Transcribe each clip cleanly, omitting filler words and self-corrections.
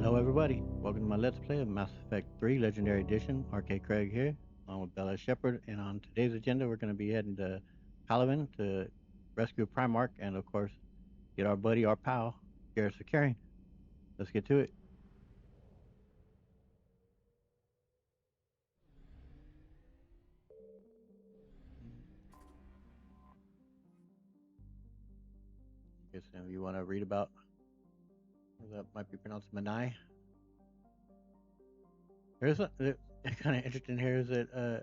Hello everybody, welcome to my Let's Play of Mass Effect 3 Legendary Edition. RK Craig here, along with Bella Shepard, and on today's agenda we're going to be heading to Palaven to rescue Primarch and of course get our buddy, our pal, Garrus carrying. Let's get to it. Guess you want to read about, that might be pronounced Manai. There's a kind of interesting here is that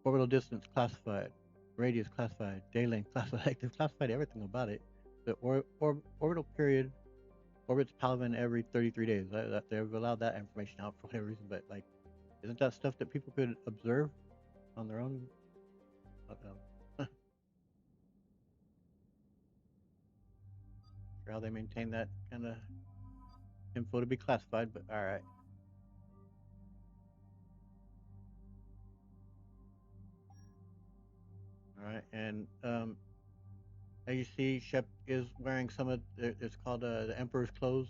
orbital distance classified, radius classified, day length classified. Like they've classified everything about it. The orbital period orbits Palaven every 33 days. They've allowed that information out for whatever reason, but like, isn't that stuff that people could observe on their own? Sure how they maintain that kind of info to be classified, but all right. All right, and as you see, Shep is wearing some of it's called the Emperor's clothes.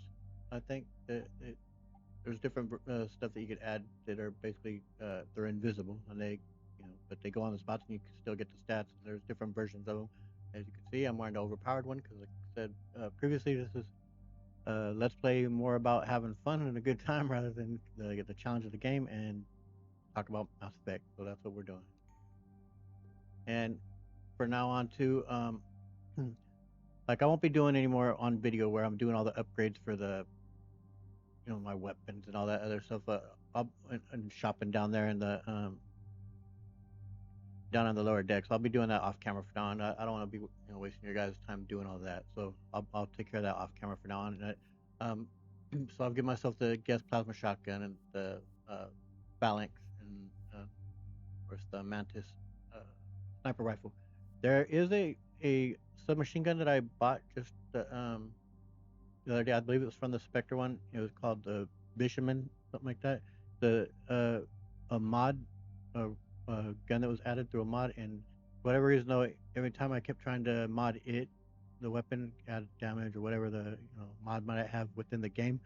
I think there's different stuff that you could add that are basically they're invisible and they, but they go on the spots and you can still get the stats. There's different versions of them. As you can see, I'm wearing the overpowered one because, like I said previously, this is let's play more about having fun and a good time rather than the challenge of the game and talk about Mass Effect. So that's what we're doing. And for now on too, like I won't be doing any more on video where I'm doing all the upgrades for the, my weapons and all that other stuff. Up and shopping down there in the down on the lower decks. I'll be doing that off camera for now on. I don't want to be wasting your guys' time doing all that. So I'll take care of that off camera for now on. And so I'll give myself the gas plasma shotgun and the phalanx and of course the mantis sniper rifle. There is a submachine gun that I bought just the other day. I believe it was from the Spectre one. It was called the Bishaman, something like that. The a mod gun that was added through a mod, and for whatever reason though, every time I kept trying to mod it, the weapon add damage or whatever the mod might have within the game,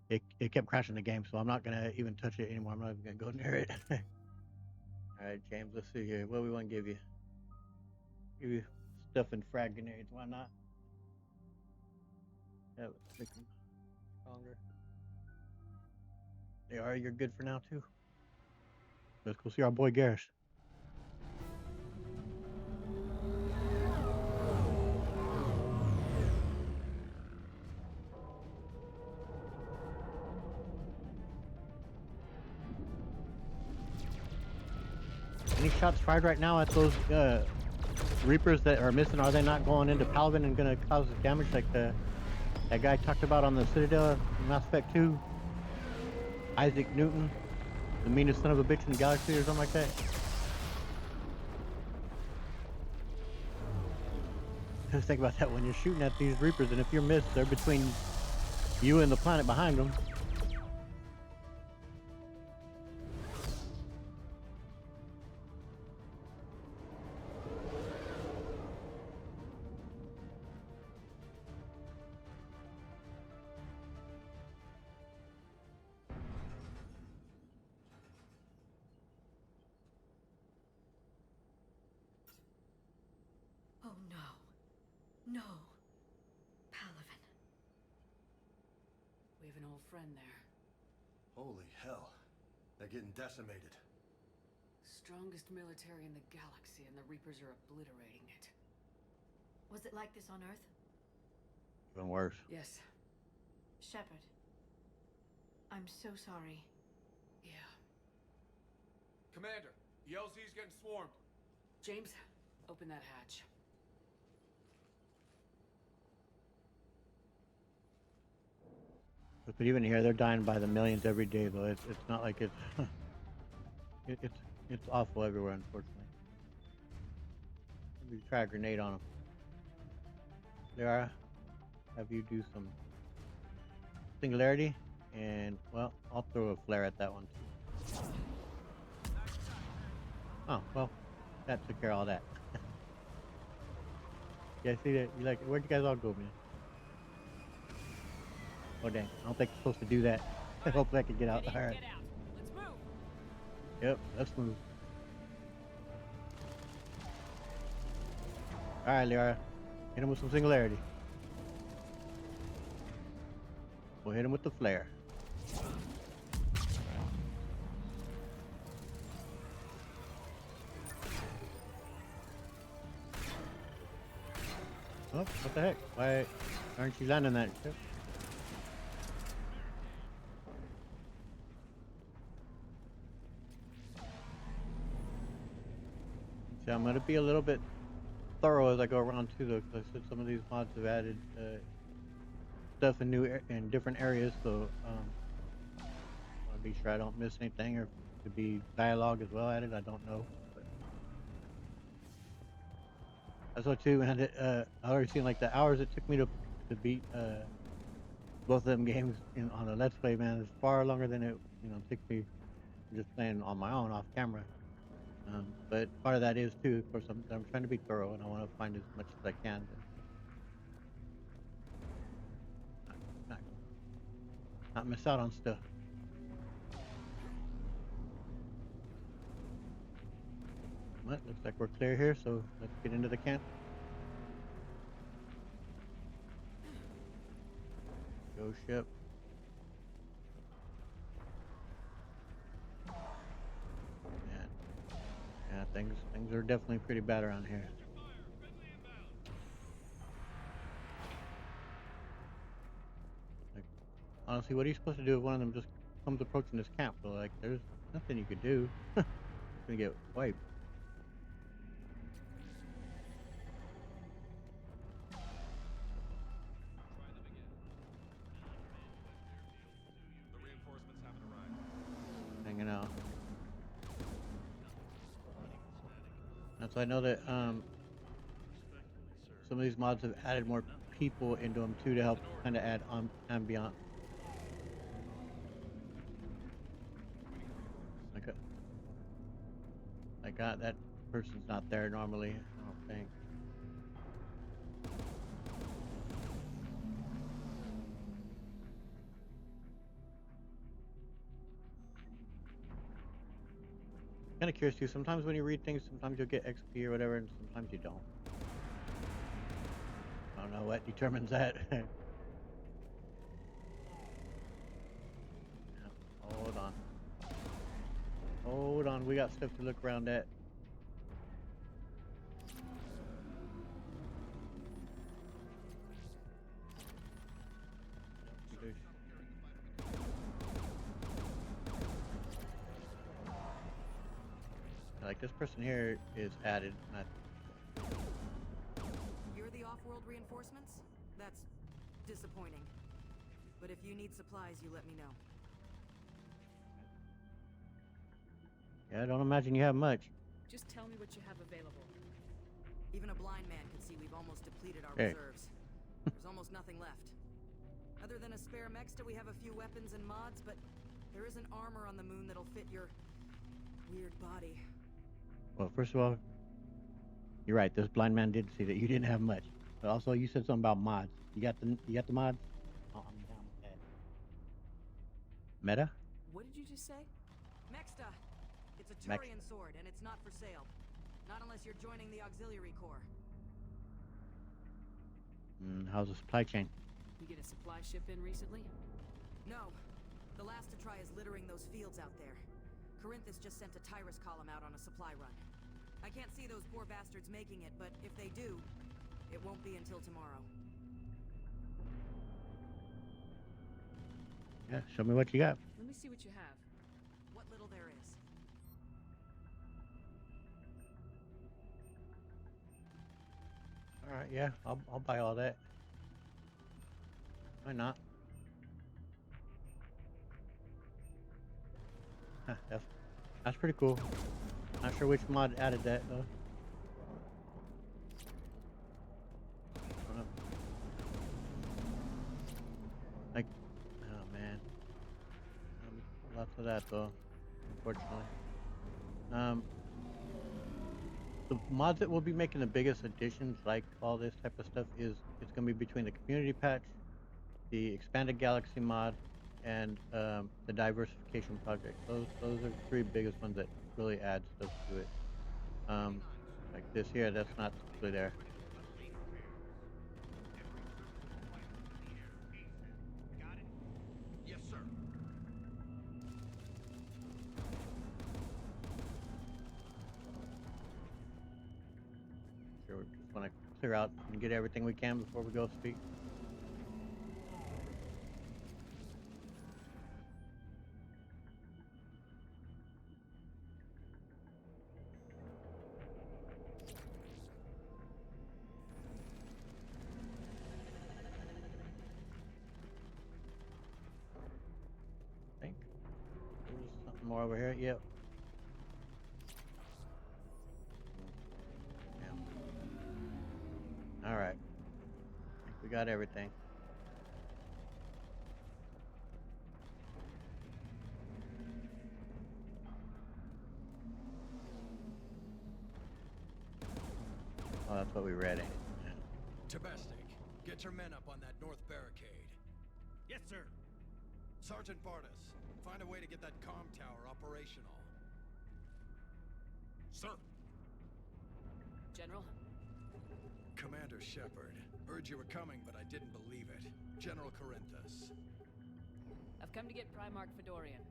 it kept crashing the game. So I'm not gonna even touch it anymore. I'm not even gonna go near it. All right, James, let's see here. What do we want to give you? Give you stuff and frag grenades. Why not? Yeah, let's make them stronger. They are. You're good for now too. Let's go see our boy Garrus. Any shots fired right now at those Reapers that are missing? Are they not going into Palaven and going to cause damage like that guy talked about on the Citadel in Mass Effect 2? Isaac Newton, the meanest son of a bitch in the galaxy or something like that? Just think about that when you're shooting at these Reapers, and if you're missed, they're between you and the planet behind them. Oh no. No. Palaven. We have an old friend there. Holy hell. They're getting decimated. Strongest military in the galaxy, and the Reapers are obliterating it. Was it like this on Earth? Even worse. Yes. Shepard. I'm so sorry. Yeah. Commander, the LZ's getting swarmed. James, open that hatch. But even here, they're dying by the millions every day, though. It's not like it's it's awful everywhere, unfortunately. Maybe try a grenade on them. There, have you do some singularity, and well, I'll throw a flare at that one too. Oh well, that took care of all that. Yeah, see that? You like? Where'd you guys all go, man? Oh dang, I don't think I'm supposed to do that. Hopefully I can get out. Get in, Alright. get out. Let's move. Yep, let's move. Alright, Liara. Hit him with some singularity. We'll hit him with the flare. Oh, what the heck? Why aren't you landing that ship? See, I'm gonna be a little bit thorough as I go around too, though, because I said some of these mods have added stuff in in different areas, so I want to be sure I don't miss anything, or if it could be dialogue as well added. I don't know. But that's what too. And I already seen like the hours it took me to beat both of them games on a Let's Play. Man, it's far longer than it took me just playing on my own off camera. But part of that is too, of course, I'm trying to be thorough and I want to find as much as I can. Not, not miss out on stuff. Well, looks like we're clear here, so let's get into the camp. Go ship. Yeah, things are definitely pretty bad around here. Like, honestly, what are you supposed to do if one of them just comes approaching this camp? So, like, there's nothing you could do. Gonna get wiped. Hanging out. And so I know that some of these mods have added more people into them too to help kind of add ambiance. That person's not there normally, I don't think. Kind of curious too. Sometimes when you read things, sometimes you'll get XP or whatever, and sometimes you don't. I don't know what determines that. Yeah, hold on. Hold on, we got stuff to look around at. Like this person here is added. You're the off-world reinforcements? That's disappointing. But if you need supplies, you let me know. Yeah, I don't imagine you have much. Just tell me what you have available. Even a blind man can see we've almost depleted our Hey. reserves. There's almost nothing left. Other than a spare Mexta, we have a few weapons and mods, but there isn't armor on the moon that'll fit your weird body. Well, first of all, you're right. This blind man did see that you didn't have much. But also, you said something about mods. You got the mods? Oh, I'm down with that. Meta? What did you just say? Mexta! It's a Mex- Turian sword, and it's not for sale. Not unless you're joining the Auxiliary Corps. How's the supply chain? You get a supply ship in recently? No. The last to try is littering those fields out there. Corinthus just sent a Tyrus column out on a supply run. I can't see those poor bastards making it, but if they do, it won't be until tomorrow. Yeah, show me what you got. Let me see what you have. What little there is. All right, yeah, I'll buy all that. Why not? Huh, that's pretty cool. Not sure which mod added that though. Like, oh man, lots of that though, unfortunately. The mods that will be making the biggest additions, like all this type of stuff, is it's gonna be between the community patch the Expanded Galaxy mod, and the Diversification Project. Those are the three biggest ones that really add stuff to it. Like this here, that's not really there. Yes, sir. So we just want to clear out and get everything we can before we go speak. I think there's something more over here. Yep. Yeah. All right. I think we got everything. Oh, that's what we read. Yeah. Tabestic, get your men up on that north barricade. Yes, sir. Sergeant Bartis, find a way to get that comm tower operational. Sir. General? Commander Shepard, heard you were coming, but I didn't believe it. General Corinthus. I've come to get Primarch Fedorian.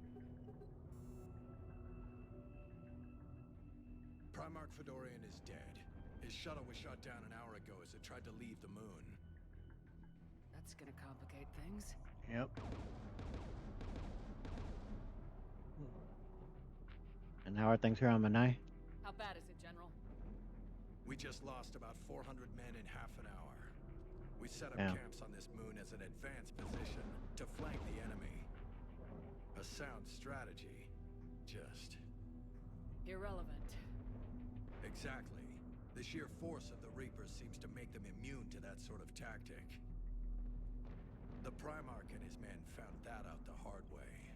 Primarch Fedorian is dead. His shuttle was shot down an hour ago as it tried to leave the moon. That's gonna complicate things. Yep. And how are things here on Manai? How bad is it, General? We just lost about 400 men in half an hour. We set up Yeah. camps on this moon as an advanced position to flank the enemy. A sound strategy. Just... Irrelevant. Exactly. The sheer force of the Reapers seems to make them immune to that sort of tactic. The Primarch and his men found that out the hard way.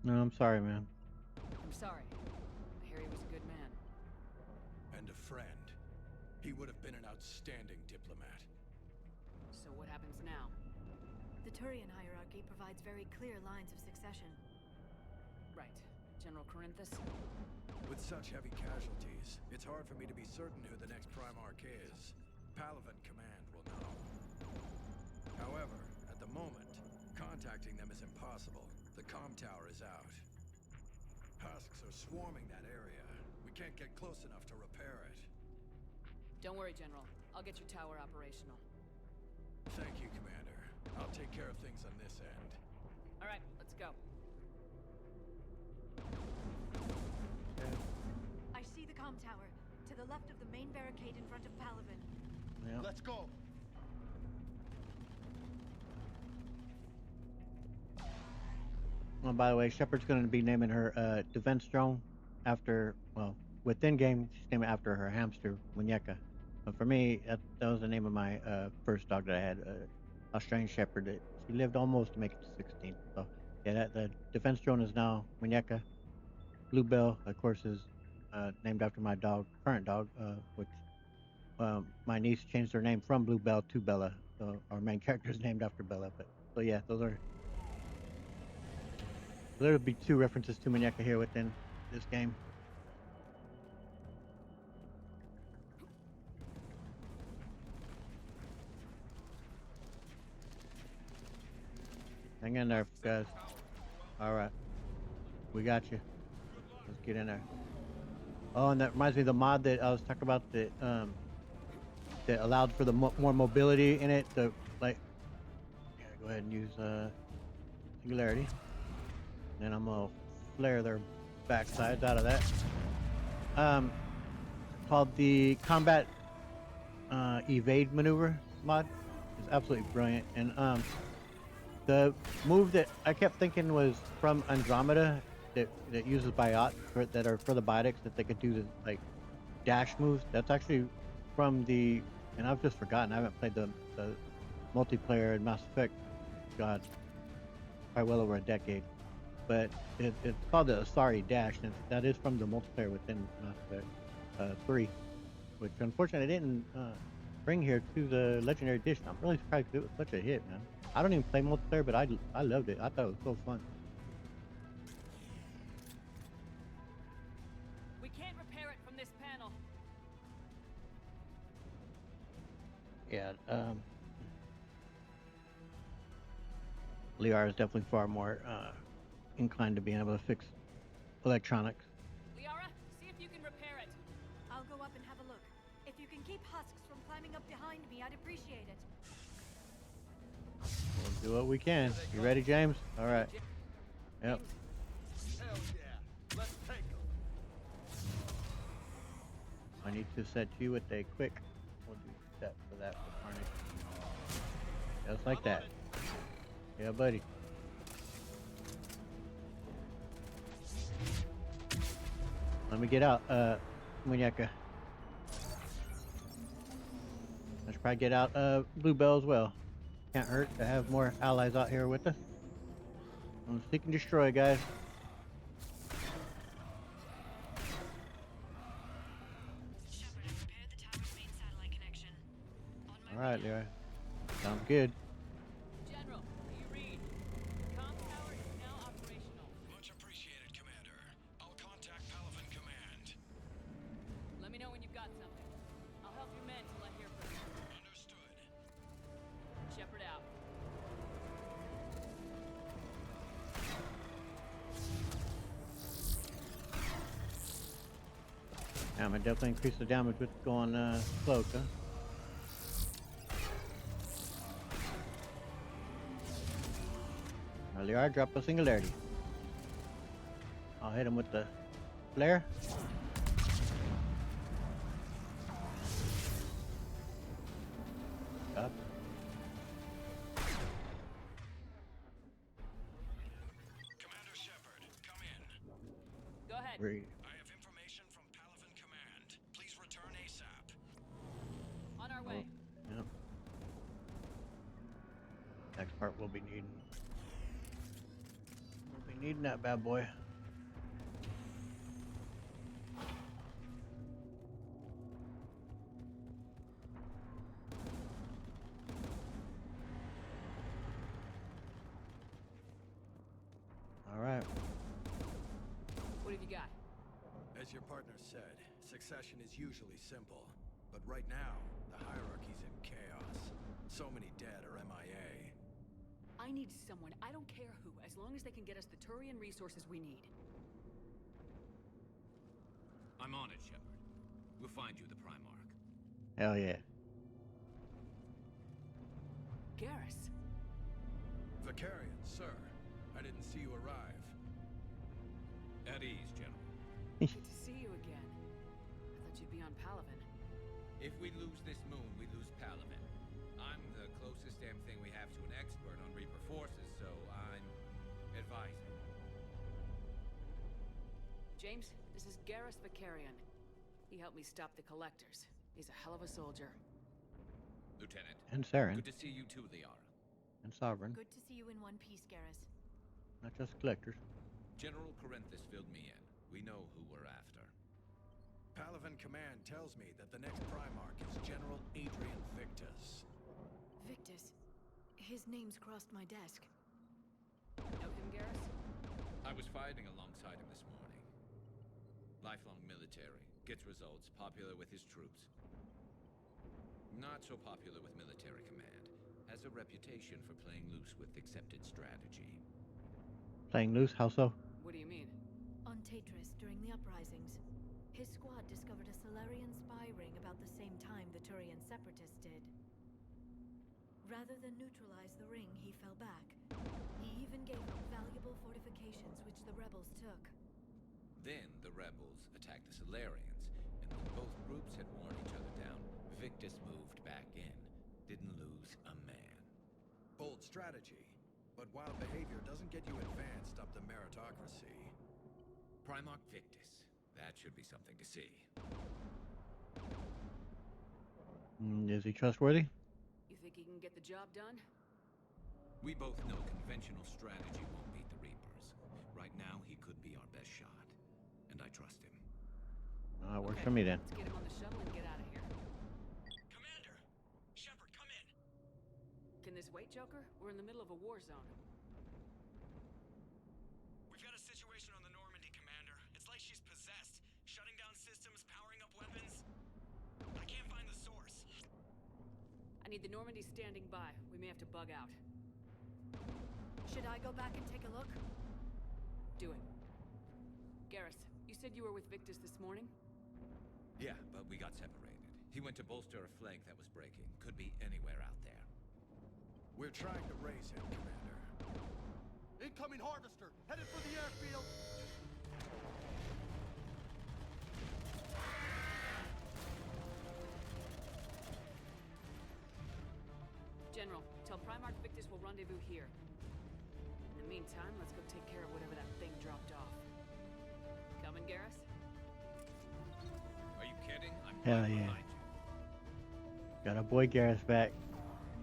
No, I'm sorry, man. I'm sorry. I hear he was a good man. And a friend. He would have been an outstanding diplomat. So what happens now? The Turian hierarchy provides very clear lines of succession. Right. General Corinthus? With such heavy casualties, it's hard for me to be certain who the next Primarch is. Palaven Command will know. However, at the moment, contacting them is impossible. The comm tower is out. Husks are swarming that area. We can't get close enough to repair it. Don't worry, General. I'll get your tower operational. Thank you, Commander. I'll take care of things on this end. All right, let's go. I see the comm tower, to the left of the main barricade in front of Palaven. Yeah. Let's go! Well, by the way, Shepard's going to be naming her defense drone after, well, within game, she's naming it after her hamster, Muñeca. But for me, that was the name of my first dog that I had, Australian Shepherd. She lived almost to make it to 16. So, yeah, the defense drone is now Muñeca. Bluebell, of course, is named after my current dog, which my niece changed her name from Bluebell to Bella. So our main character is named after Bella. But so yeah, there'll be two references to Muñeca here within this game. Hang in there, guys. All right, we got you. Let's get in there. Oh, and that reminds me of the mod that I was talking about that that allowed for the more mobility in it. The like, yeah, go ahead and use singularity. And then I'm gonna flare their backsides out of that. Called the combat evade maneuver mod. It's absolutely brilliant. And the move that I kept thinking was from Andromeda that uses biotics that are for the biotics that they could do the like dash moves. That's actually from the, and I've just forgotten. I haven't played the multiplayer in Mass Effect. God, probably well over a decade. But it's called the Asari Dash, and that is from the multiplayer within Mass Effect 3, which unfortunately I didn't bring here to the Legendary Edition. I'm really surprised it was such a hit, man. I don't even play multiplayer, but I loved it. I thought it was so fun. We can't repair it from this panel. Yeah, Liara is definitely far more inclined to being able to fix electronics. Liara, see if you can repair it. I'll go up and have a look. If you can keep husks from climbing up behind me, I'd appreciate it. We'll do what we can. You ready, James? All right. Yep. Hell yeah. Let's take them. I need to set you with a quick. We'll do that for that for Carnage. Just like that. Yeah, buddy. Let me get out, Muñeca. I should probably get out, Bluebell as well. Can't hurt to have more allies out here with us. I'm seek and destroy, guys. Shepard, I've repaired the tower's main satellite connection. On my Alright, Leroy. Sounds good. General, do you read? The comm tower is now operational. Much appreciated, Commander. I'll contact Palaven Command. Let me know when you've got something. I'll help your men till I hear from you. Understood. Shepard out. I'm gonna definitely increase the damage with going slow, huh? Leroy, drop a singularity. I'll hit him with the flare. Up. Commander Shepard, come in. Go ahead. Read. I have information from Palaven Command. Please return ASAP. On our way. Yep. Next part we'll be needing. We'll be needing that bad boy. All right. What have you got? As your partner said, succession is usually simple. But right now, the hierarchy's in chaos. So many dead or MIA. I need someone, I don't care who, as long as they can get us the Turian resources we need. I'm on it, Shepard. We'll find you the Primarch. Hell yeah. Garrus. Vicarian, sir. I didn't see you arrive. At ease, General. Good to see you again. I thought you'd be on Palaven. If we lose this moon, we lose Palaven. I'm the closest damn thing we have to an expert on Reaper forces, so I'm advising. James, this is Garrus Vicarian. He helped me stop the Collectors. He's a hell of a soldier. Lieutenant. And Saren. Good to see you too, Liara. And Sovereign. Good to see you in one piece, Garrus. Not just collectors. General Corinthus filled me in. We know who we're after. Palaven Command tells me that the next Primarch is General Adrian Victus. Victus. His name's crossed my desk. Know him, Garrus? I was fighting alongside him this morning. Lifelong military. Gets results. Popular with his troops. Not so popular with military command. Has a reputation for playing loose with accepted strategy. Playing loose, how so? What do you mean? On Tatris, during the uprisings, his squad discovered a Solarian spy ring about the same time the Turian separatists did. Rather than neutralize the ring, he fell back. He even gave up valuable fortifications which the rebels took. Then the rebels attacked the Solarians, and when both groups had worn each other down, Victus moved back in. Didn't lose a man. Bold strategy. But wild behavior doesn't get you advanced up the meritocracy. Primarch Victus. That should be something to see. Is he trustworthy? You think he can get the job done? We both know conventional strategy won't beat the Reapers. Right now, he could be our best shot. And I trust him. It works for me then. Let's get him on the shuttle and get out of here. Commander, this weight, Joker? We're in the middle of a war zone. We've got a situation on the Normandy, Commander. It's like she's possessed. Shutting down systems, powering up weapons. I can't find the source. I need the Normandy standing by. We may have to bug out. Should I go back and take a look? Do it. Garrus, you said you were with Victus this morning? Yeah, but we got separated. He went to bolster a flank that was breaking. Could be anywhere out there. We're trying to raise him, Commander. Incoming harvester, headed for the airfield. General, tell Primarch Victus we'll rendezvous here. In the meantime, let's go take care of whatever that thing dropped off. Coming, Garrus? Are you kidding? I'm Hell right yeah. behind you. Got our boy Garrus back.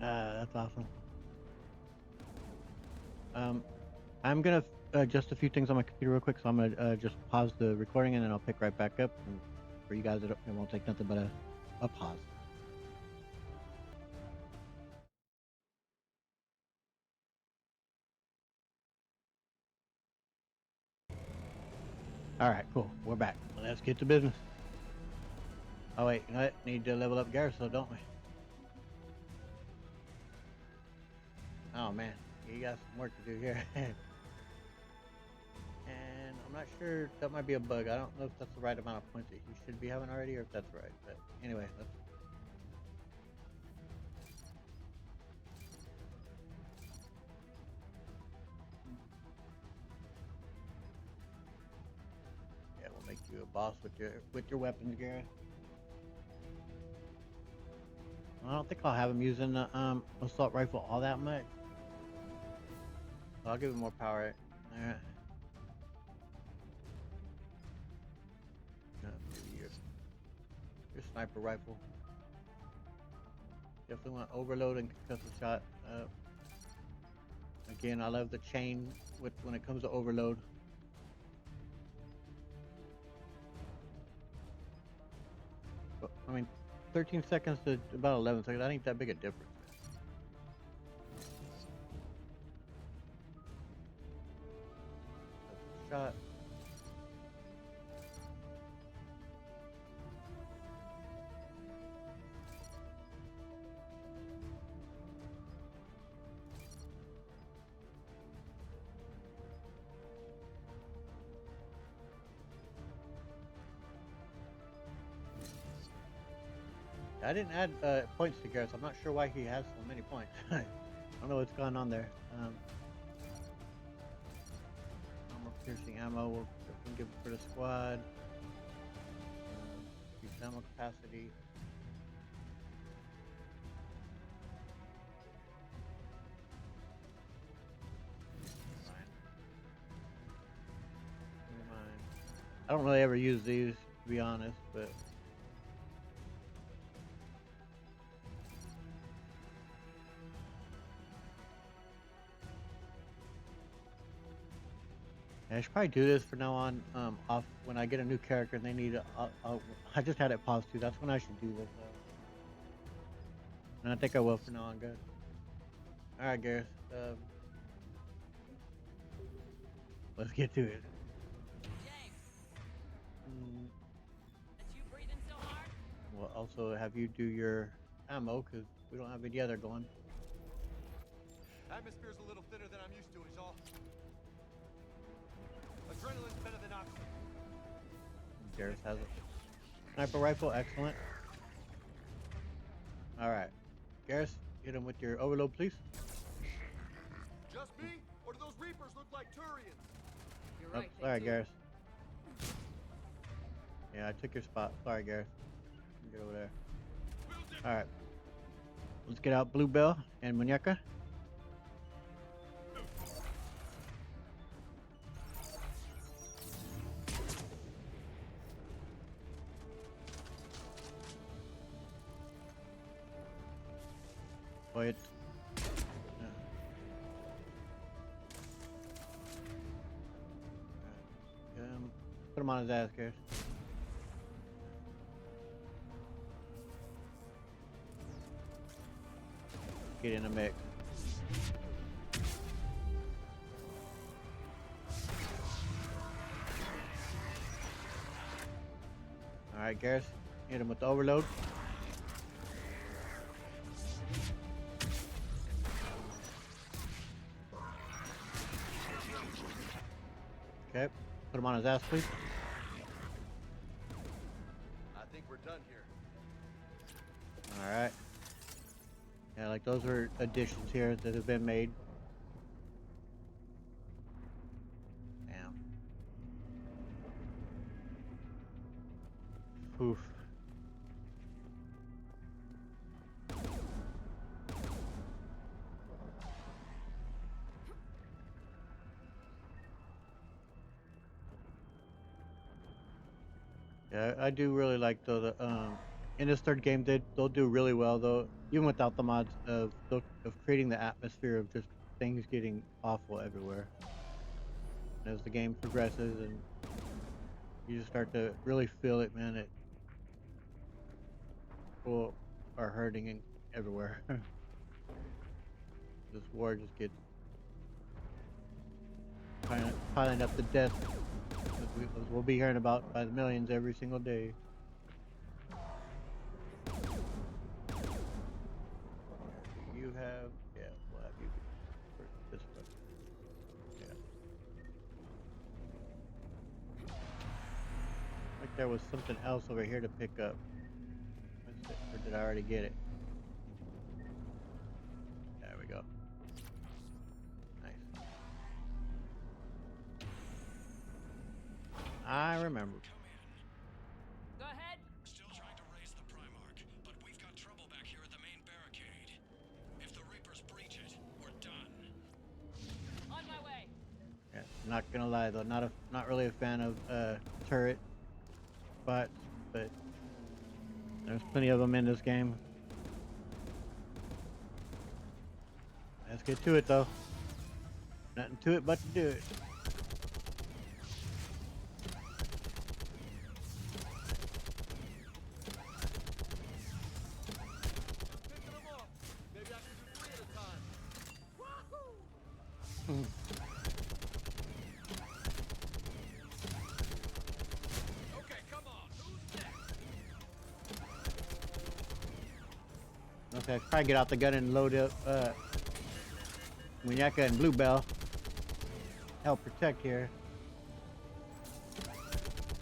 That's awesome. I'm gonna adjust a few things on my computer real quick, so I'm gonna just pause the recording and then I'll pick right back up. And for you guys, it won't take nothing but a pause. All right, cool. We're back. Let's get to business. Oh wait, you know what? Need to level up Garrus, though, don't we? Oh man, you got some work to do here. And I'm not sure, that might be a bug. I don't know if that's the right amount of points that you should be having already, or if that's right. But anyway, let's. Yeah, we'll make you a boss with your weapons, Garrus. I don't think I'll have him using the assault rifle all that much. So I'll give him more power. Alright. Maybe your sniper rifle. Definitely want overload and concussive shot. Again, I love the chain when it comes to overload. But, I mean, 13 seconds to about 11 seconds. That ain't that big a difference. Shot. I didn't add points to Garrus. I'm not sure why he has so many points. I don't know what's going on there. Armor piercing ammo we'll give it for the squad. Use ammo capacity. Never mind. I don't really ever use these, to be honest, but. I should probably do this for now on, off when I get a new character and they need I just had it paused too. That's when I should do this. And I think I will for now on, good. Alright, Garrus. Let's get to it. James, that's you breathing so hard? We'll also have you do your ammo, because we don't have any other going. Atmosphere's a little thinner than I'm used to, is all. Adrenaline's better than oxygen. Garrus has it. Sniper rifle, excellent. Alright. Garrus, hit him with your overload, please. Just me? Or do those Reapers look like Turians? You're Oh, right. they sorry, do. Garrus. Yeah, I took your spot. Sorry, Garrus. Get over there. Alright. Let's get out Bluebell and Muñeca. Boy, it's... Put him on his ass, Garrus. Get in the mix. Alright, Garrus, hit him with the overload. Okay, put him on his ass, please. I think we're done here. Alright. Yeah, like those are additions here that have been made. Damn. Oof. Yeah, I do really like the in this third game they'll do really well though, even without the mods of creating the atmosphere of just things getting awful everywhere. And as the game progresses and you just start to really feel it, man, it people are hurting everywhere. This war just gets piling up the deaths as we'll be hearing about by the millions every single day. You have, yeah, we'll have you for this one. Yeah. Like there was something else over here to pick up. Or did I already get it? There we go. Nice. I remember. Go ahead. Still trying to raise the Primarch, but we've got trouble back here at the main barricade. If the Reapers breach it, we're done. On my way. Yeah, not gonna lie though, not really a fan of turret spots, but there's plenty of them in this game. Let's get to it though. Nothing to it but to do it. Picking them off. Maybe I can do 3 at a time. Wahoo! Okay, come on. Who's next? Okay, probably get out the gun and load up Muñeca and Bluebell. Help protect here.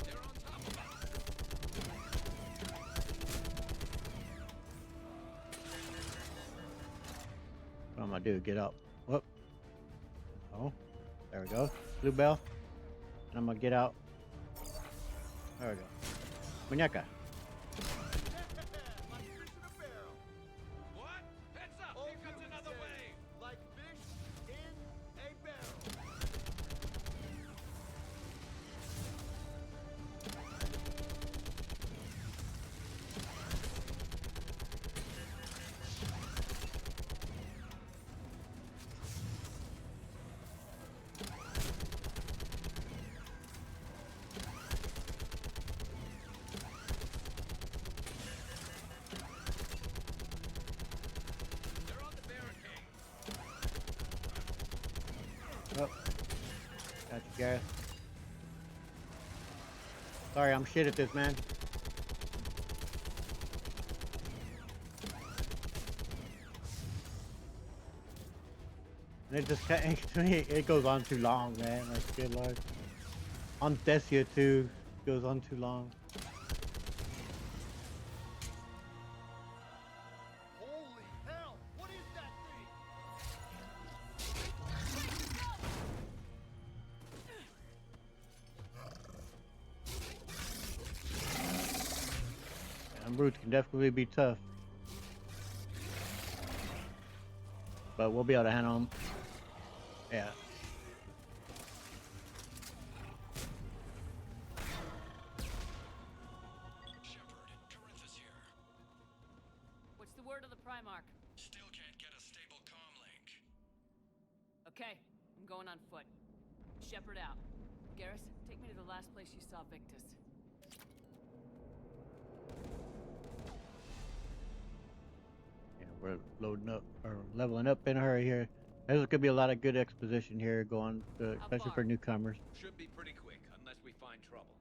They're on top of us. What am I do? Get up. Whoop. Oh, there we go. Bluebell. And I'm gonna get out. There we go. Muñeca. Like fish in a barrel. What? Heads up! Oh, Here comes you another say, wave! like fish in a barrel. They're on the barricade. Oh. Got you, Garrus. Sorry, I'm shit at this, man. And it just to me, it goes on too long, man. Like, good lord. On Decia too, goes on too long. Holy hell! What is that thing? And brutes can definitely be tough. But we'll be able to handle them. Yeah. Shepard, Corinthus here. What's the word of the Primarch? Still can't get a stable comm link. Okay, I'm going on foot. Shepard out. Garrus, take me to the last place you saw Victus. Yeah, we're loading up or leveling up in a hurry here. There's gonna be a lot of good exposition here going, especially far? for newcomers. Should be pretty quick, unless we find trouble.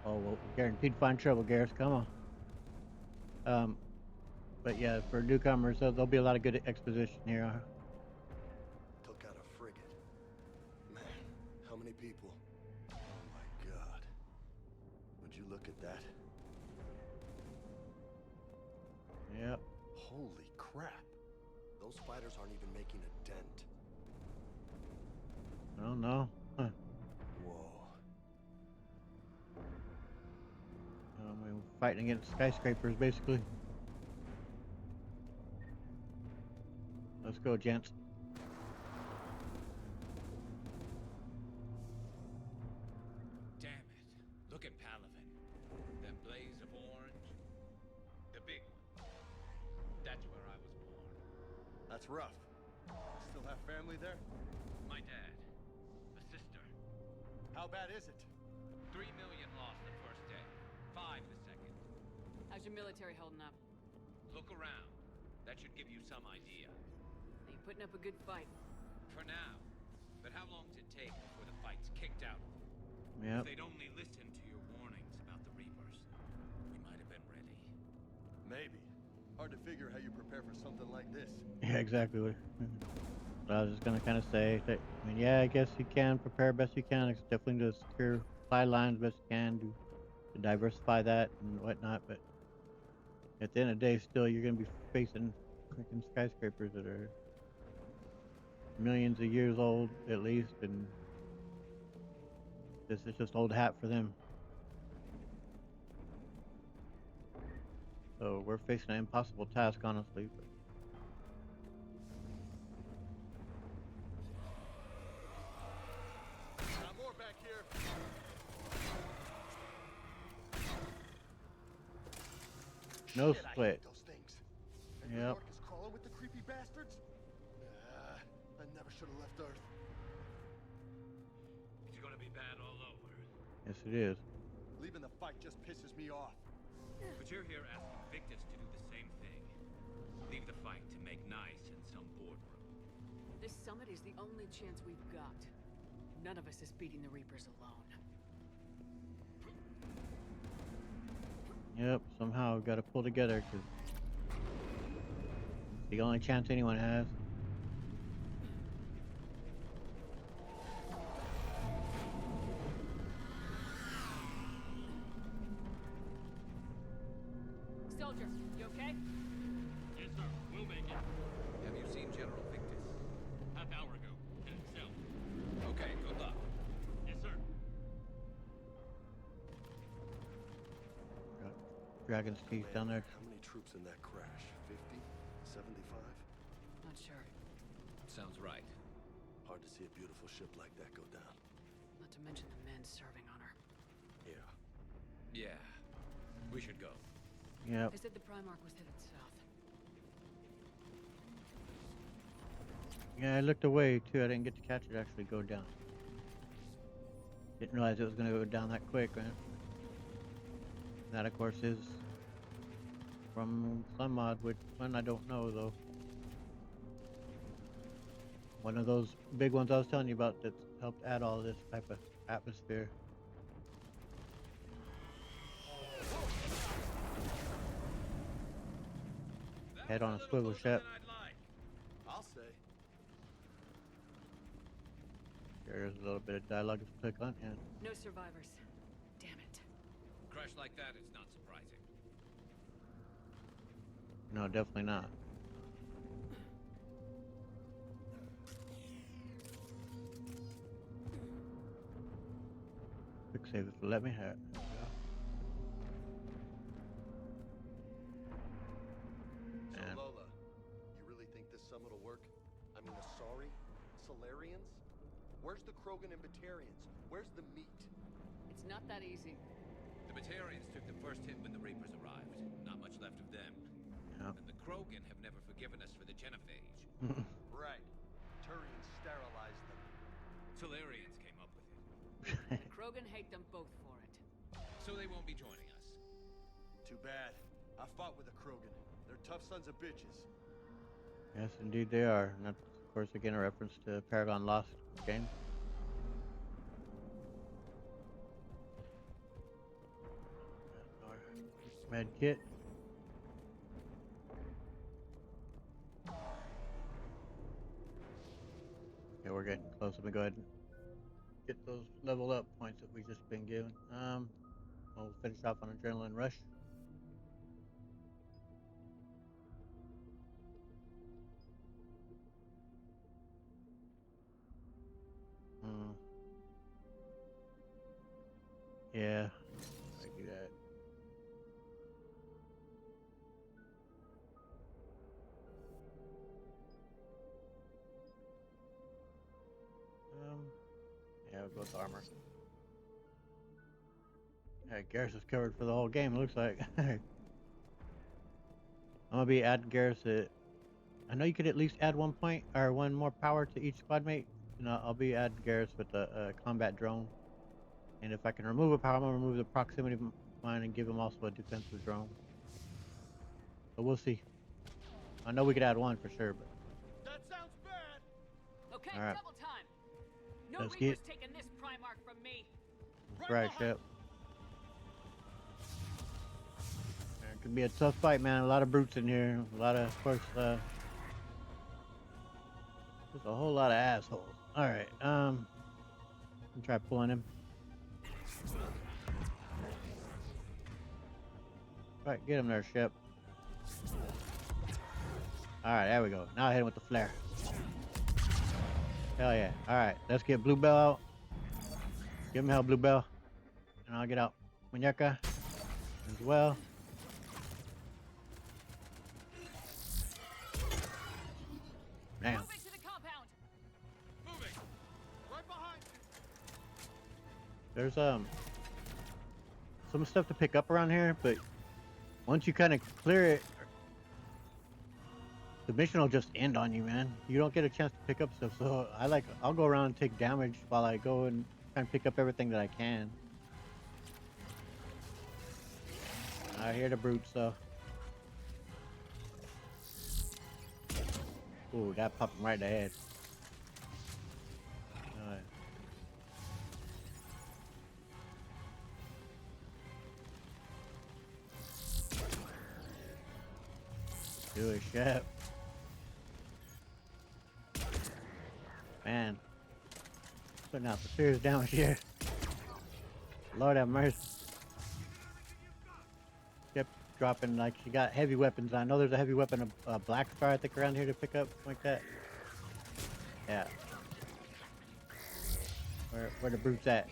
Oh, well, guaranteed to find trouble, Garrus. Come on. Um, but yeah, for newcomers, there'll be a lot of good exposition here. Took out a frigate. Man, how many people? Oh my god. Would you look at that? Yep. Holy crap. Those fighters aren't even making a dent. Oh no. Huh. Whoa. We're fighting against skyscrapers, basically. Let's go, gents. Damn it. Look at Palaven. That blaze of orange. The big one. That's where I was born. That's rough. Still have family there? My dad. A sister. How bad is it? 3 million lost the first day. 5 the second. How's your military holding up? Look around. That should give you some idea. Are you putting up a good fight? For now. But how long does it take before the fight's kicked out? Yep. If they'd only listened to your warnings about the Reapers, we might have been ready. Maybe. Hard to figure how you prepare for something like this. Yeah, exactly. What I was just gonna kind of say that. I mean, yeah, I guess you can prepare best you can. It's definitely to secure supply lines best you can, to diversify that and whatnot. But at the end of the day, still, you're gonna be facing freaking skyscrapers that are millions of years old at least, and this is just old hat for them. So we're facing an impossible task, honestly. But Got more back here. no Shit, I sweat. hate those things. And Yep. Mark is crawling with the creepy bastards? I never should have left Earth. It's gonna be bad all over. Yes, it is. Leaving the fight just pisses me off. But you're here asking Victus to do the same thing. Leave the fight to make nice in some boardroom. This summit is the only chance we've got. None of us is beating the Reapers alone. Yep. Somehow we've got to pull together because it's the only chance anyone has. Soldier, you okay? Yes, sir. We'll make it. Have you seen General Victus? Half hour ago. Headed south. Okay, good luck. Yes, sir. Got Dragon's teeth down there. How many troops in that crash? 50? 75? Not sure. Sounds right. Hard to see a beautiful ship like that go down. Not to mention the men serving on her. Yeah. Yeah. We should go. Yep. They said the Primarch was headed south. Yeah, I looked away too. I didn't get to catch it actually go down. Didn't realize it was gonna go down that quick, man. That, of course, is from some mod, which one I don't know though. One of those big ones I was telling you about that's helped add all this type of atmosphere. Head on a swivel ship. I'll say. There's a little bit of dialogue to click on. Yeah. No survivors. Damn it. Crash like that is not surprising. No, definitely not. Quick save if let me have it. So And Lola, you really think this summit will work? I mean, Asari? Solarians? Where's the Krogan and Batarians? Where's the meat? It's not that easy. The Batarians took the first hit when the Reapers arrived. Not much left of them. yeah. And the Krogan have never forgiven us for the genophage. Right. Turians sterilized them. Solarians came up with it. The Krogan hate them both for it. So they won't be joining us. Too bad. I fought with the Krogan. They're tough sons of bitches. Yes, indeed they are. And that's, of course, again a reference to Paragon Lost game. Med kit. Okay, we're getting close. Let me go ahead and get those level up points that we just been given. We'll finish off on adrenaline rush. Yeah, I do that. Yeah, we'll go with armor. Alright, Garrus is covered for the whole game, it looks like. I'm gonna be adding Garrus at... I know you could at least add 1 point, or 1 more power to each squad mate. You know, I'll be adding Garrus with a combat drone. And if I can remove a power, I'm gonna remove the proximity mine and give him also a defensive drone. So we'll see. I know we could add 1 for sure, but... That sounds bad. Okay, All right. double time. No Let's Reaper's get- taking this Primarch from me. That's right, Shep. It could be a tough fight, man. A lot of brutes in here. A lot of course, there's a whole lot of assholes. Alright, let me try pulling him. Right, get him there, Shep. Alright, there we go. Now I hit him with the flare. Hell yeah. Alright, let's get Bluebell out. Give him hell, Bluebell. And I'll get out Muñeca as well. Damn. Move into the compound. Moving. Right behind you. There's some stuff to pick up around here, but once you kind of clear it, the mission will just end on you, man. You don't get a chance to pick up stuff. So I'll go around and take damage while I go and try and pick up everything that I can. I hear the brutes though. Ooh, that popped him right in the head. Alright. Do it, Shep. Man. Putting out the serious damage here. Lord have mercy. Kept dropping, like, she got heavy weapons. I know there's a heavy weapon, a black star, I think, around here to pick up, like that. Yeah. Where the brute's at?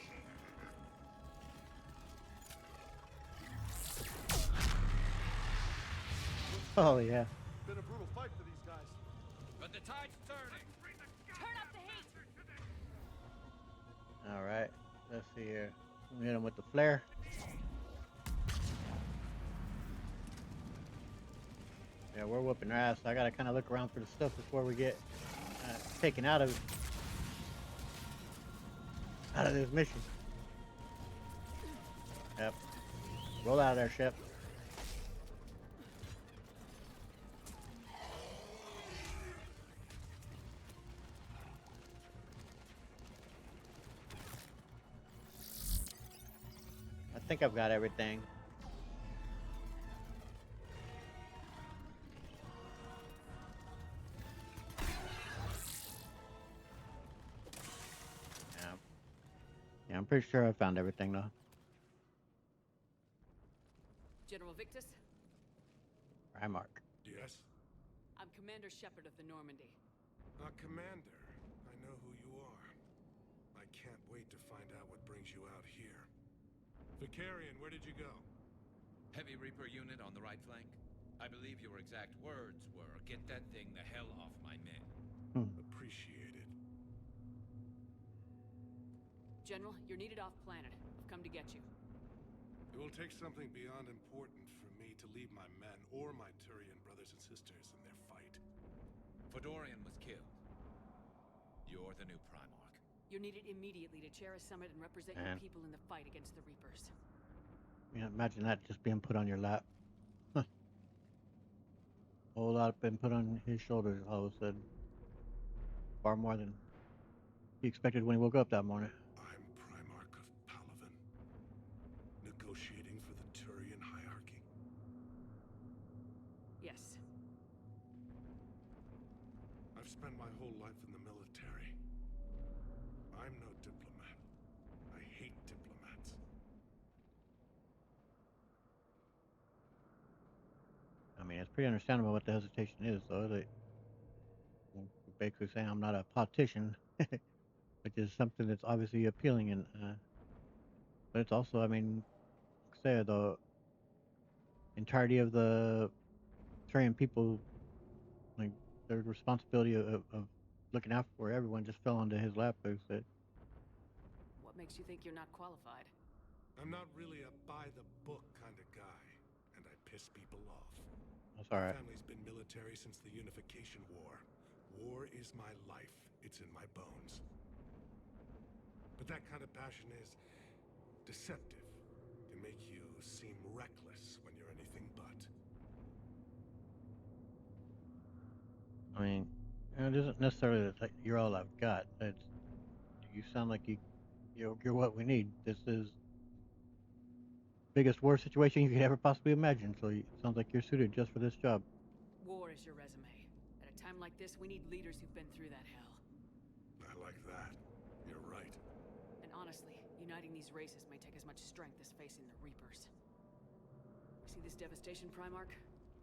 Oh, yeah. Been a brutal fight for these guys. But the tide's turning. Turn up the heat. Alright. Let's see here. Hit him with the flare. Yeah, we're whooping their ass. So I gotta kind of look around for the stuff before we get taken out of this mission. Yep. Roll out of there, Shep. I think I've got everything. Yeah, I'm pretty sure I found everything though. General Victus, Primarch. Yes? I'm Commander Shepard of the Normandy. Commander, I know who you are. I can't wait to find out what brings you out here. Vicarian, where did you go? Heavy Reaper unit on the right flank. I believe your exact words were, "Get that thing the hell off my men." Appreciated. General, you're needed off planet. I've come to get you. It will take something beyond important for me to leave my men or my Turian brothers and sisters in their fight. Fedorian was killed. You're the new Primarch. You're needed immediately to chair a summit and represent your Man. people in the fight against the Reapers. Yeah, imagine that just being put on your lap. Huh. A whole lot been put on his shoulders all of a sudden. Far more than he expected when he woke up that morning. I'm Primarch of Palaven, negotiating for the Turian hierarchy. Yes. I've spent my whole life in the military. I'm no diplomat. I hate diplomats. I mean, it's pretty understandable what the hesitation is, though. That you're basically saying I'm not a politician, which is something that's obviously appealing, and but it's also, I mean, like I say, the entirety of the Syrian people, like their responsibility of looking out for everyone, just fell onto his lap. Like I said, What makes you think you're not qualified? I'm not really a by-the-book kind of guy, and I piss people off. that's all My right. family's been military since the Unification War. War is my life. It's in my bones. But that kind of passion is deceptive. Can make you seem reckless when you're anything but. I mean, it isn't necessarily that you're all I've got. It's you sound like you're what we need. This is biggest war situation you could ever possibly imagine. So it sounds like you're suited just for this job. War is your resume. At a time like this, we need leaders who've been through that hell. I like that. You're right. And honestly, uniting these races may take as much strength as facing the Reapers. See this devastation, Primarch?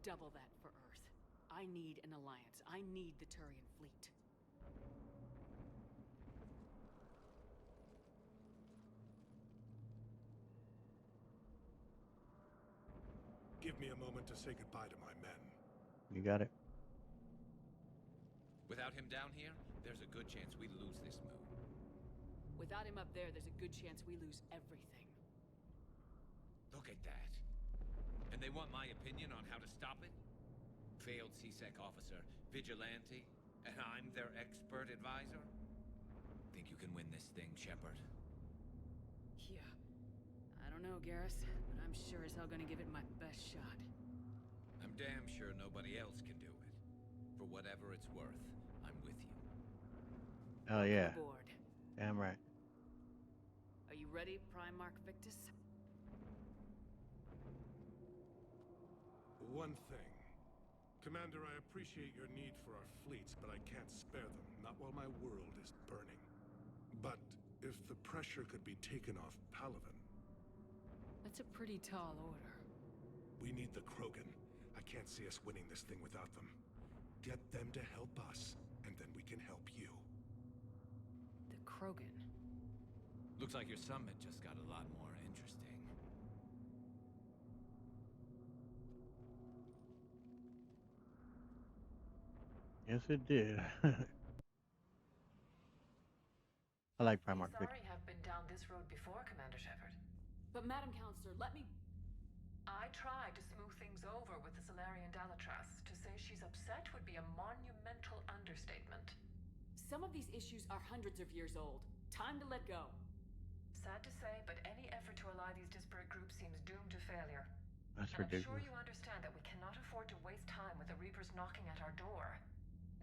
Double that for Earth. I need an alliance. I need the Turian fleet. Give me a moment to say goodbye to my men. You got it. Without him down here, there's a good chance we lose this move. Without him up there's a good chance we lose everything. Look at that. And they want my opinion on how to stop it? Failed CSEC officer, vigilante, and I'm their expert advisor? Think you can win this thing, Shepard? Yeah. I don't know, Garrus, but I'm sure as hell gonna give it my best shot. I'm damn sure nobody else can do it. For whatever it's worth, I'm with you. Oh yeah, Aboard. damn right. Are you ready, Primarch Victus? One thing. Commander, I appreciate your need for our fleets, but I can't spare them, not while my world is burning. But if the pressure could be taken off Palaven... That's a pretty tall order. We need the Krogan. I can't see us winning this thing without them. Get them to help us, and then we can help you. The Krogan. Looks like your summit just got a lot more interesting. Yes, it did. I like Primarch Victor. Sorry, have been down this road before, Commander Shepard. But Madam Counselor, let me... I tried to smooth things over with the Salarian Dalatras. To say she's upset would be a monumental understatement. Some of these issues are hundreds of years old. Time to let go. Sad to say, but any effort to ally these disparate groups seems doomed to failure. That's And ridiculous. I'm sure you understand that we cannot afford to waste time with the Reapers knocking at our door.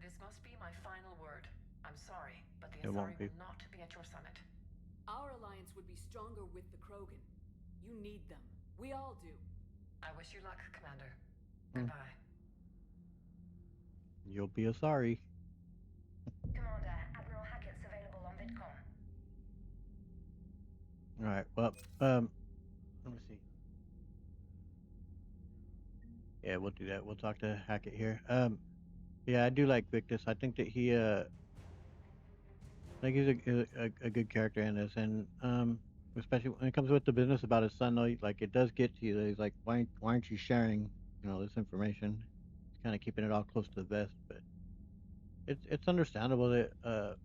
This must be my final word. I'm sorry, but the It won't Asari be. will not be at your summit. Our alliance would be stronger with the Krogan. You need them. We all do. I wish you luck, Commander. Hmm. Goodbye. You'll be a sorry. Commander, Admiral Hackett's available on VidCom. All right. Well, let me see. Yeah, we'll do that. We'll talk to Hackett here. Yeah, I do like Victus. I think that he, I think he's a good character in this, and especially when it comes with the business about his son, though, like it does get to you. He's like, why aren't you sharing, this information? He's kind of keeping it all close to the vest, but it's understandable that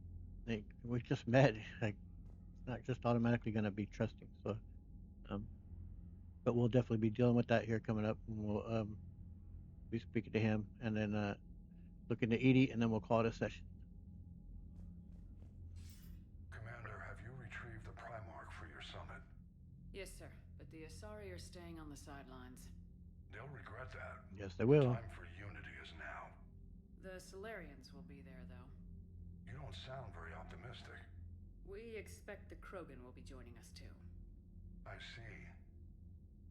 like we just met. Like, it's not just automatically going to be trusting. So, um, but we'll definitely be dealing with that here coming up, and we'll be speaking to him, and then look into EDI, and then we'll call it a session. Commander, have you retrieved the Primarch for your summit? Yes, sir. But the Asari are staying on the sidelines. They'll regret that. Yes, they will. Time for unity is now. The Solarians will be there, though. You don't sound very optimistic. We expect the Krogan will be joining us, too. I see.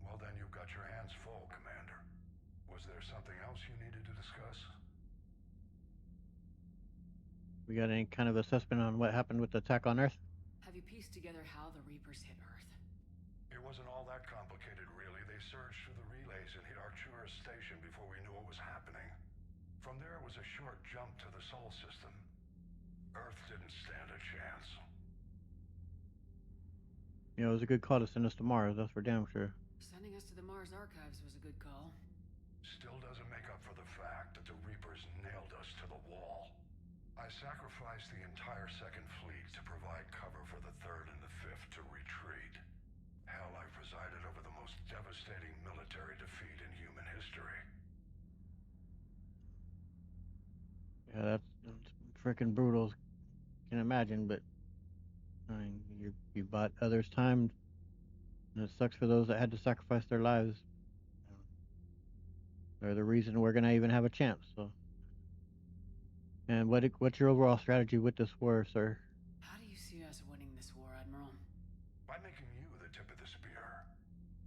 Well, then you've got your hands full, Commander. Was there something else you needed to discuss? We got any kind of assessment on what happened with the attack on Earth? Have you pieced together how the Reapers hit Earth? It wasn't all that complicated, really. They surged through the relays and hit Arcturus Station before we knew what was happening. From there, it was a short jump to the Sol system. Earth didn't stand a chance. You know, it was a good call to send us to Mars, that's for damn sure. Sending us to the Mars Archives was a good call. Still doesn't make up for the fact that the Reapers nailed us to the wall. I sacrificed the entire Second Fleet to provide cover for the Third and the Fifth to retreat. Hell, I presided over the most devastating military defeat in human history. Yeah, that's freaking brutal. Can imagine, but I mean, you bought others time, and it sucks for those that had to sacrifice their lives. They're the reason we're gonna even have a chance. So, and what's your overall strategy with this war, sir? How do you see us winning this war, Admiral? By making you the tip of the spear.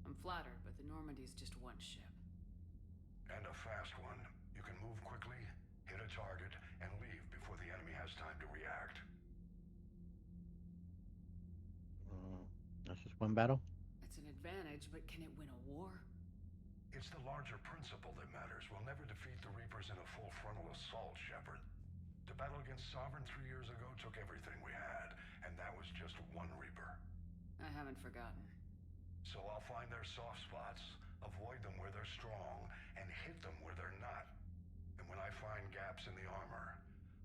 I'm flattered, but the Normandy's just one ship. And a fast one. You can move quickly, hit a target, and leave before the enemy has time to react. That's just one battle? It's an advantage, but can it win a war? It's the larger principle that matters. We'll never defeat the Reapers in a full frontal assault, Shepard. The battle against Sovereign 3 years ago took everything we had, and that was just one Reaper. I haven't forgotten. So I'll find their soft spots, avoid them where they're strong, and hit them where they're not. And when I find gaps in the armor,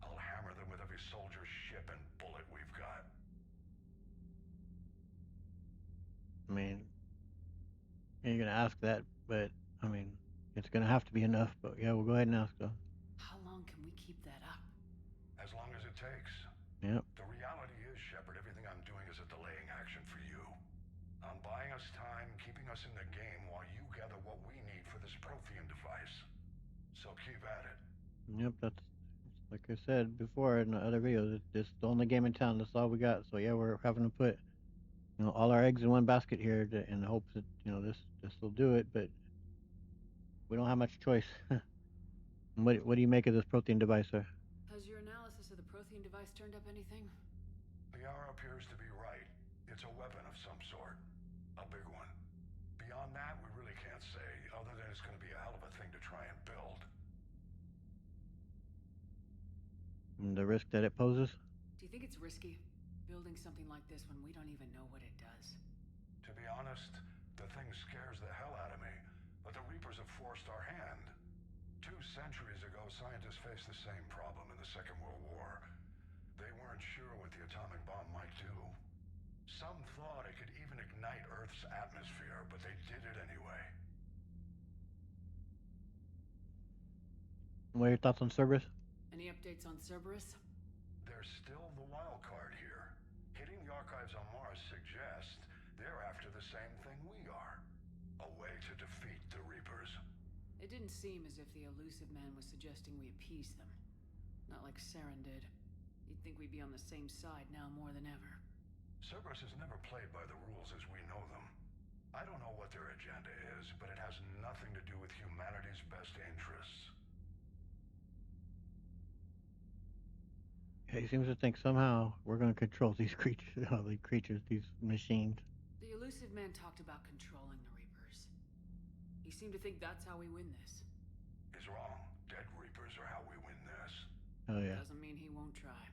I'll hammer them with every soldier, ship, and bullet we've got. I mean, you're gonna ask that, but I mean, it's gonna have to be enough. But yeah, we'll go ahead and ask though. How long can we keep that up? As long as it takes. Yep. The reality is, Shepard, everything I'm doing is a delaying action for you. I'm buying us time, keeping us in the game while you gather what we need for this Prothean device. So keep at it. Yep, that's like I said before in the other videos. It's the only game in town. That's all we got. So yeah, we're having to put all our eggs in one basket here in the hopes that this will do it. But we don't have much choice. What do you make of this protein device, sir? Has your analysis of the Prothean device turned up anything? The hour appears to be right. It's a weapon of some sort. A big one. Beyond that, we really can't say, other than it's going to be a hell of a thing to try and build. And the risk that it poses? Do you think it's risky, building something like this when we don't even know what it does? To be honest, the thing scares the hell out of me, but the Reapers have forced our hand. 2 centuries ago, scientists faced the same problem in the Second World War. They weren't sure what the atomic bomb might do. Some thought it could even ignite Earth's atmosphere, but they did it anyway. What are your thoughts on Cerberus? Any updates on Cerberus? They're still the wild card here. Hitting the archives on Mars suggests they're after the same thing we are. A way to defeat the Reapers. It didn't seem as if the elusive man was suggesting we appease them. Not like Saren did. You'd think we'd be on the same side now more than ever. Cerberus has never played by the rules as we know them. I don't know what their agenda is, but it has nothing to do with humanity's best interests. He seems to think somehow we're going to control these creatures, these machines. The elusive man talked about controlling the Reapers. He seemed to think that's how we win this. He's wrong. Dead Reapers are how we win this. Oh yeah. Doesn't mean he won't try.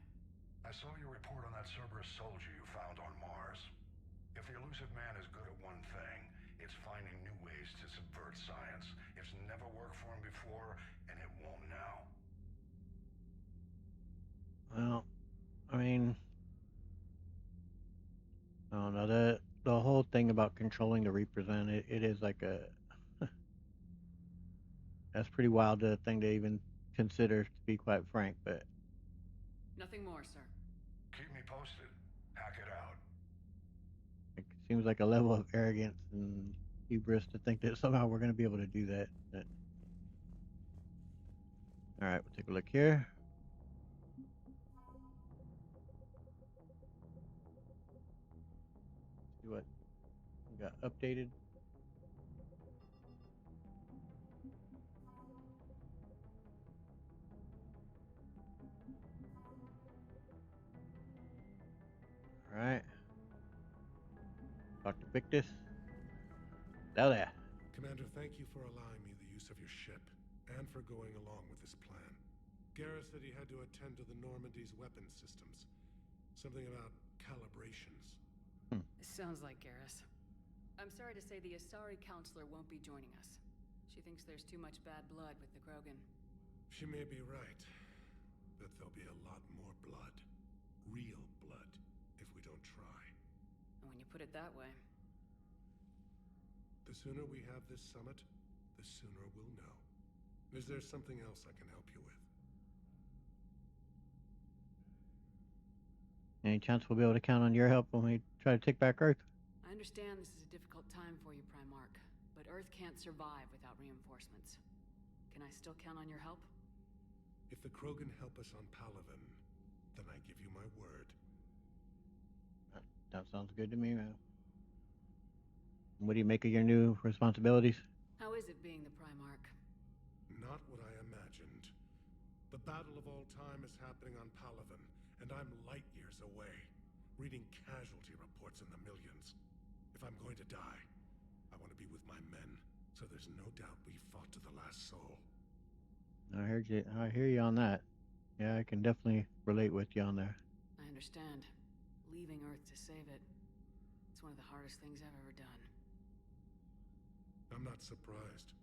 I saw your report on that Cerberus soldier you found on Mars. If the elusive man is good at one thing, it's finding new ways to subvert science. It's never worked for him before, and it won't now. Well, I mean, I don't know. The whole thing about controlling the Reapers, man, it is like a that's pretty wild thing to even consider, to be quite frank. But Nothing more, sir. Keep me posted. Hack it out. it seems like a level of arrogance and hubris to think that somehow we're going to be able to do that. But, all right, we'll take a look here. See what we got updated. Victus. Now there. Commander, thank you for allowing me the use of your ship, and for going along with this plan. Garrus said he had to attend to the Normandy's weapon systems. Something about calibrations. Sounds like Garrus. I'm sorry to say the Asari counselor won't be joining us. She thinks there's too much bad blood with the Krogan. She may be right, but there'll be a lot more blood. Real blood, if we don't try. And when you put it that way... The sooner we have this summit, the sooner we'll know. Is there something else I can help you with? Any chance we'll be able to count on your help when we try to take back Earth? I understand this is a difficult time for you, Primarch, but Earth can't survive without reinforcements. Can I still count on your help? If the Krogan help us on Palaven, then I give you my word. That sounds good to me, man. What do you make of your new responsibilities? How is it being the Primarch? Not what I imagined. The battle of all time is happening on Palaven, and I'm light years away, reading casualty reports in the millions. If I'm going to die, I want to be with my men, so there's no doubt we fought to the last soul. I heard you. I hear you on that. Yeah, I can definitely relate with you on there. I understand. Leaving Earth to save it. It's one of the hardest things I've ever done. I'm not surprised.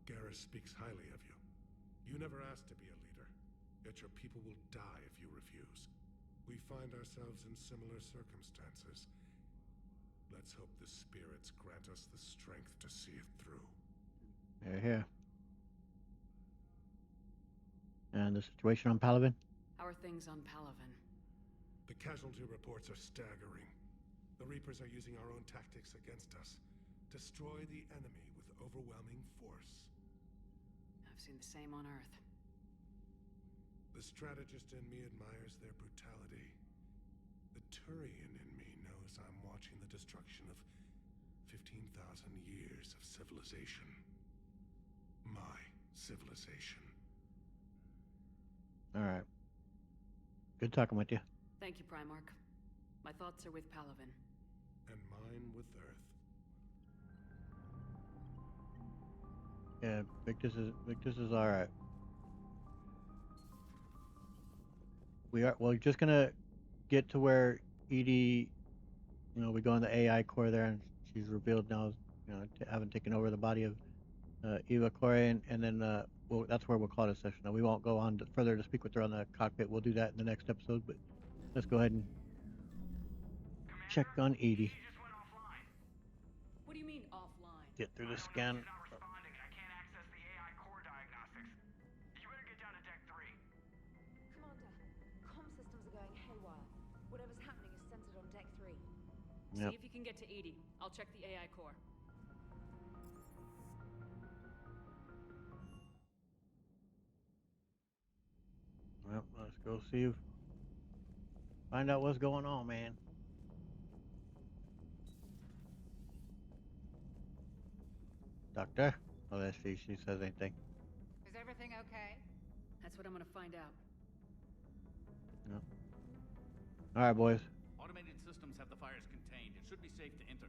Garrus speaks highly of you. You never asked to be a leader, yet your people will die if you refuse. We find ourselves in similar circumstances. Let's hope the spirits grant us the strength to see it through. Yeah. And the situation on Palaven? How are things on Palaven? The casualty reports are staggering. The Reapers are using our own tactics against us. Destroy the enemy with overwhelming force. I've seen the same on Earth. The strategist in me admires their brutality. The Turian in me knows I'm watching the destruction of 15,000 years of civilization. My civilization. Alright. Good talking with you. Thank you, Primarch. My thoughts are with Palaven. And mine with Earth. Yeah, Victus is alright. We're just gonna get to where EDI, we go in the AI core there, and she's revealed now, having taken over the body of Eva Corey, and then that's where we'll call it a session. Now, we won't go on further to speak with her on the cockpit. We'll do that in the next episode, but let's go ahead and check on EDI. What do you mean, offline? Get through the scan. See if you can get to EDI. I'll check the AI core. Well, let's go see. Find out what's going on, man. Doctor? Oh, let's see if she says anything. Is everything okay? That's what I'm gonna find out. Yep. Alright, boys. Automated systems have the fires contained. It should be safe to enter.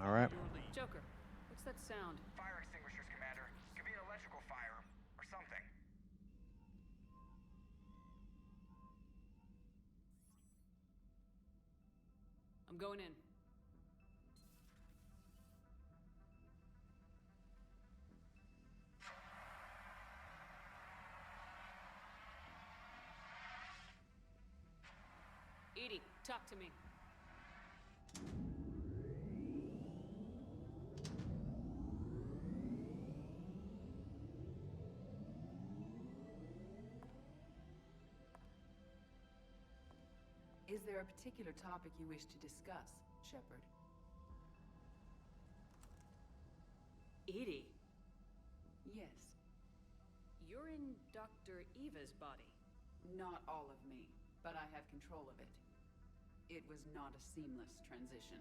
Alright. Joker, what's that sound? Fire extinguishers, Commander. Could be an electrical fire, or something. I'm going in. EDI, talk to me. Is there a particular topic you wish to discuss, Shepard? EDI? Yes. You're in Dr. Eva's body. Not all of me, but I have control of it. It was not a seamless transition.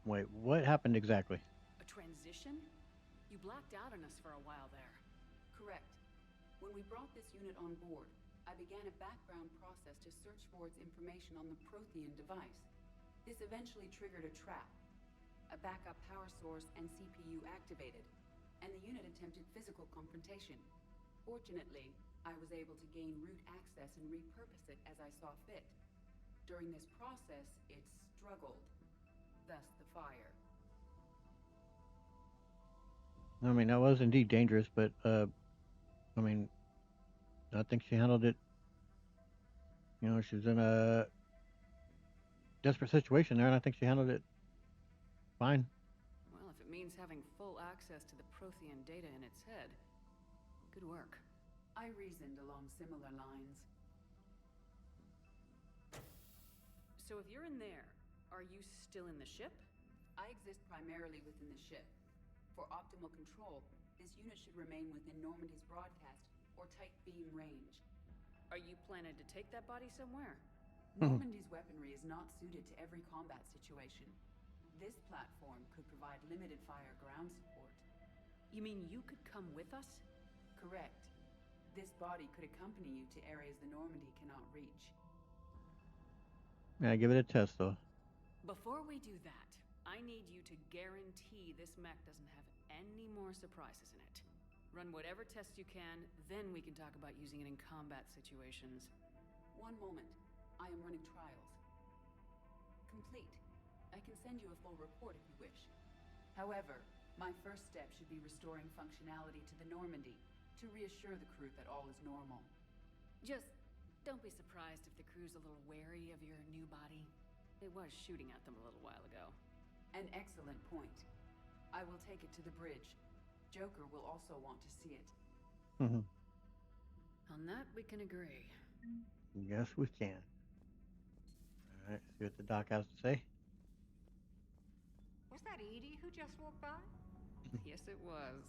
Wait, what happened exactly? A transition? You blacked out on us for a while there. Correct. When we brought this unit on board, I began a background process to search for its information on the Prothean device. This eventually triggered a trap. A backup power source and CPU activated, and the unit attempted physical confrontation. Fortunately, I was able to gain root access and repurpose it as I saw fit. During this process, it struggled. Thus the fire. I mean, that was indeed dangerous, but I mean, I think she handled it. You know, she was in a desperate situation there, and I think she handled it fine. Well, if it means having full access to the Prothean data in its head, good work. I reasoned along similar lines. So if you're in there, are you still in the ship? I exist primarily within the ship. For optimal control, this unit should remain within Normandy's broadcast or tight beam range. Are you planning to take that body somewhere? Normandy's weaponry is not suited to every combat situation. This platform could provide limited fire ground support. You mean you could come with us? Correct. This body could accompany you to areas the Normandy cannot reach. Yeah, give it a test though. Before we do that, I need you to guarantee this mech doesn't have any more surprises in it. Run whatever tests you can, then we can talk about using it in combat situations. One moment. I am running trials. Complete. I can send you a full report if you wish. However, my first step should be restoring functionality to the Normandy to reassure the crew that all is normal. Just don't be surprised if the crew's a little wary of your new body. It was shooting at them a little while ago. An excellent point. I will take it to the bridge. Joker will also want to see it. On that, we can agree. Yes, we can. All right, see what the doc has to say. Was that EDI who just walked by? Yes, it was.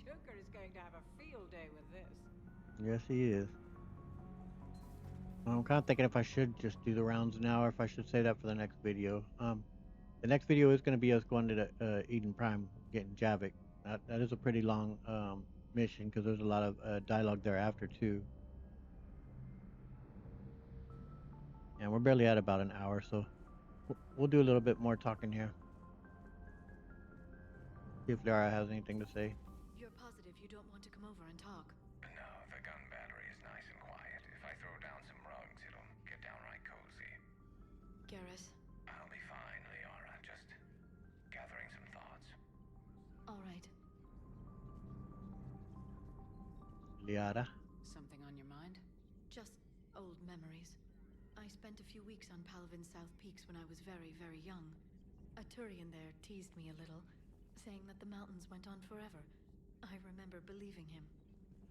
Joker is going to have a field day with this. Yes, he is. I'm kind of thinking if I should just do the rounds now, or if I should say that for the next video. The next video is going to be us going to the Eden Prime, getting Javik. That is a pretty long mission because there's a lot of dialogue thereafter too. And we're barely at about an hour, so we'll do a little bit more talking here. See if Lara has anything to say. You're positive you don't want to come over and talk? No, the gun battery is nice and quiet. If I throw down some rugs, it'll get downright cozy. Garrus? I'll be fine, Liara. Just gathering some thoughts. All right. Liara? Something on your mind? Just old memories. I spent a few weeks on Palaven's South Peaks when I was very, very young. A Turian there teased me a little, saying that the mountains went on forever. I remember believing him.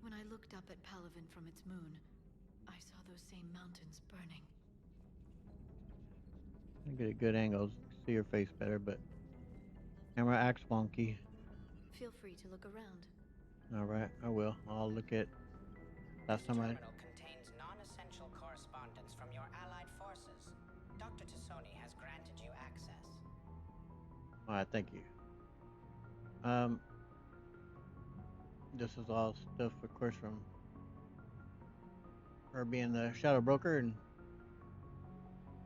When I looked up at Palaven from its moon, I saw those same mountains burning. I get a good angle, see your face better, but camera acts wonky. Feel free to look around. All right, I will. I'll look at last time I. Terminal contains non-essential correspondence from your allied forces. Dr. Tassoni has granted you access. All right, thank you. This is all stuff, of course, from her being the shadow broker and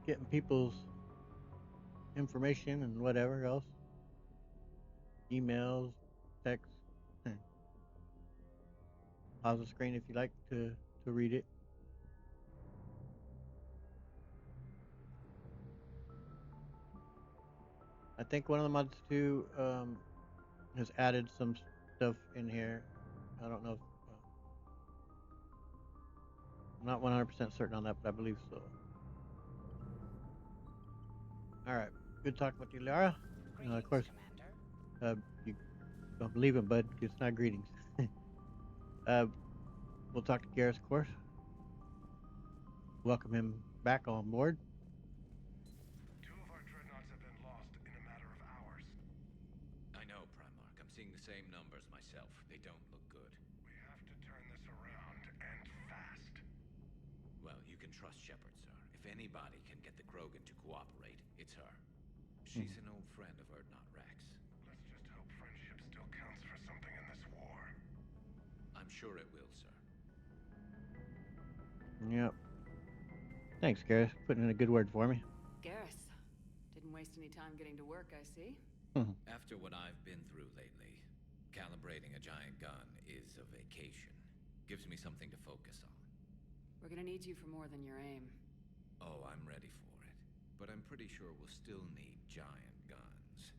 getting people's information and whatever else. Emails, texts. Pause the screen if you like to read it. I think one of the mods too has added some stuff in here. I don't know if I'm not 100% certain on that, but I believe so. All right, good talking with you, Lara. Of course, you don't believe him, bud. It's not greetings. We'll talk to Garrus, of course. Welcome him back on board. 2 of our dreadnoughts have been lost in a matter of hours. I know, Primarch. I'm seeing the same numbers myself. They don't look good. We have to turn this around, and fast. Well, you can trust Shepard, sir. If anybody can get the Krogan to cooperate, it's her. She's an old friend of Urdnot Rex. Let's just hope friendship still counts for something in this war. I'm sure it will, sir. Yep. Thanks, Garrus. Putting in a good word for me. Garrus, didn't waste any time getting to work, I see. After what I've been through lately, calibrating a giant gun is a vacation. Gives me something to focus on. We're gonna need you for more than your aim. Oh, I'm ready for it. But I'm pretty sure we'll still need giant guns.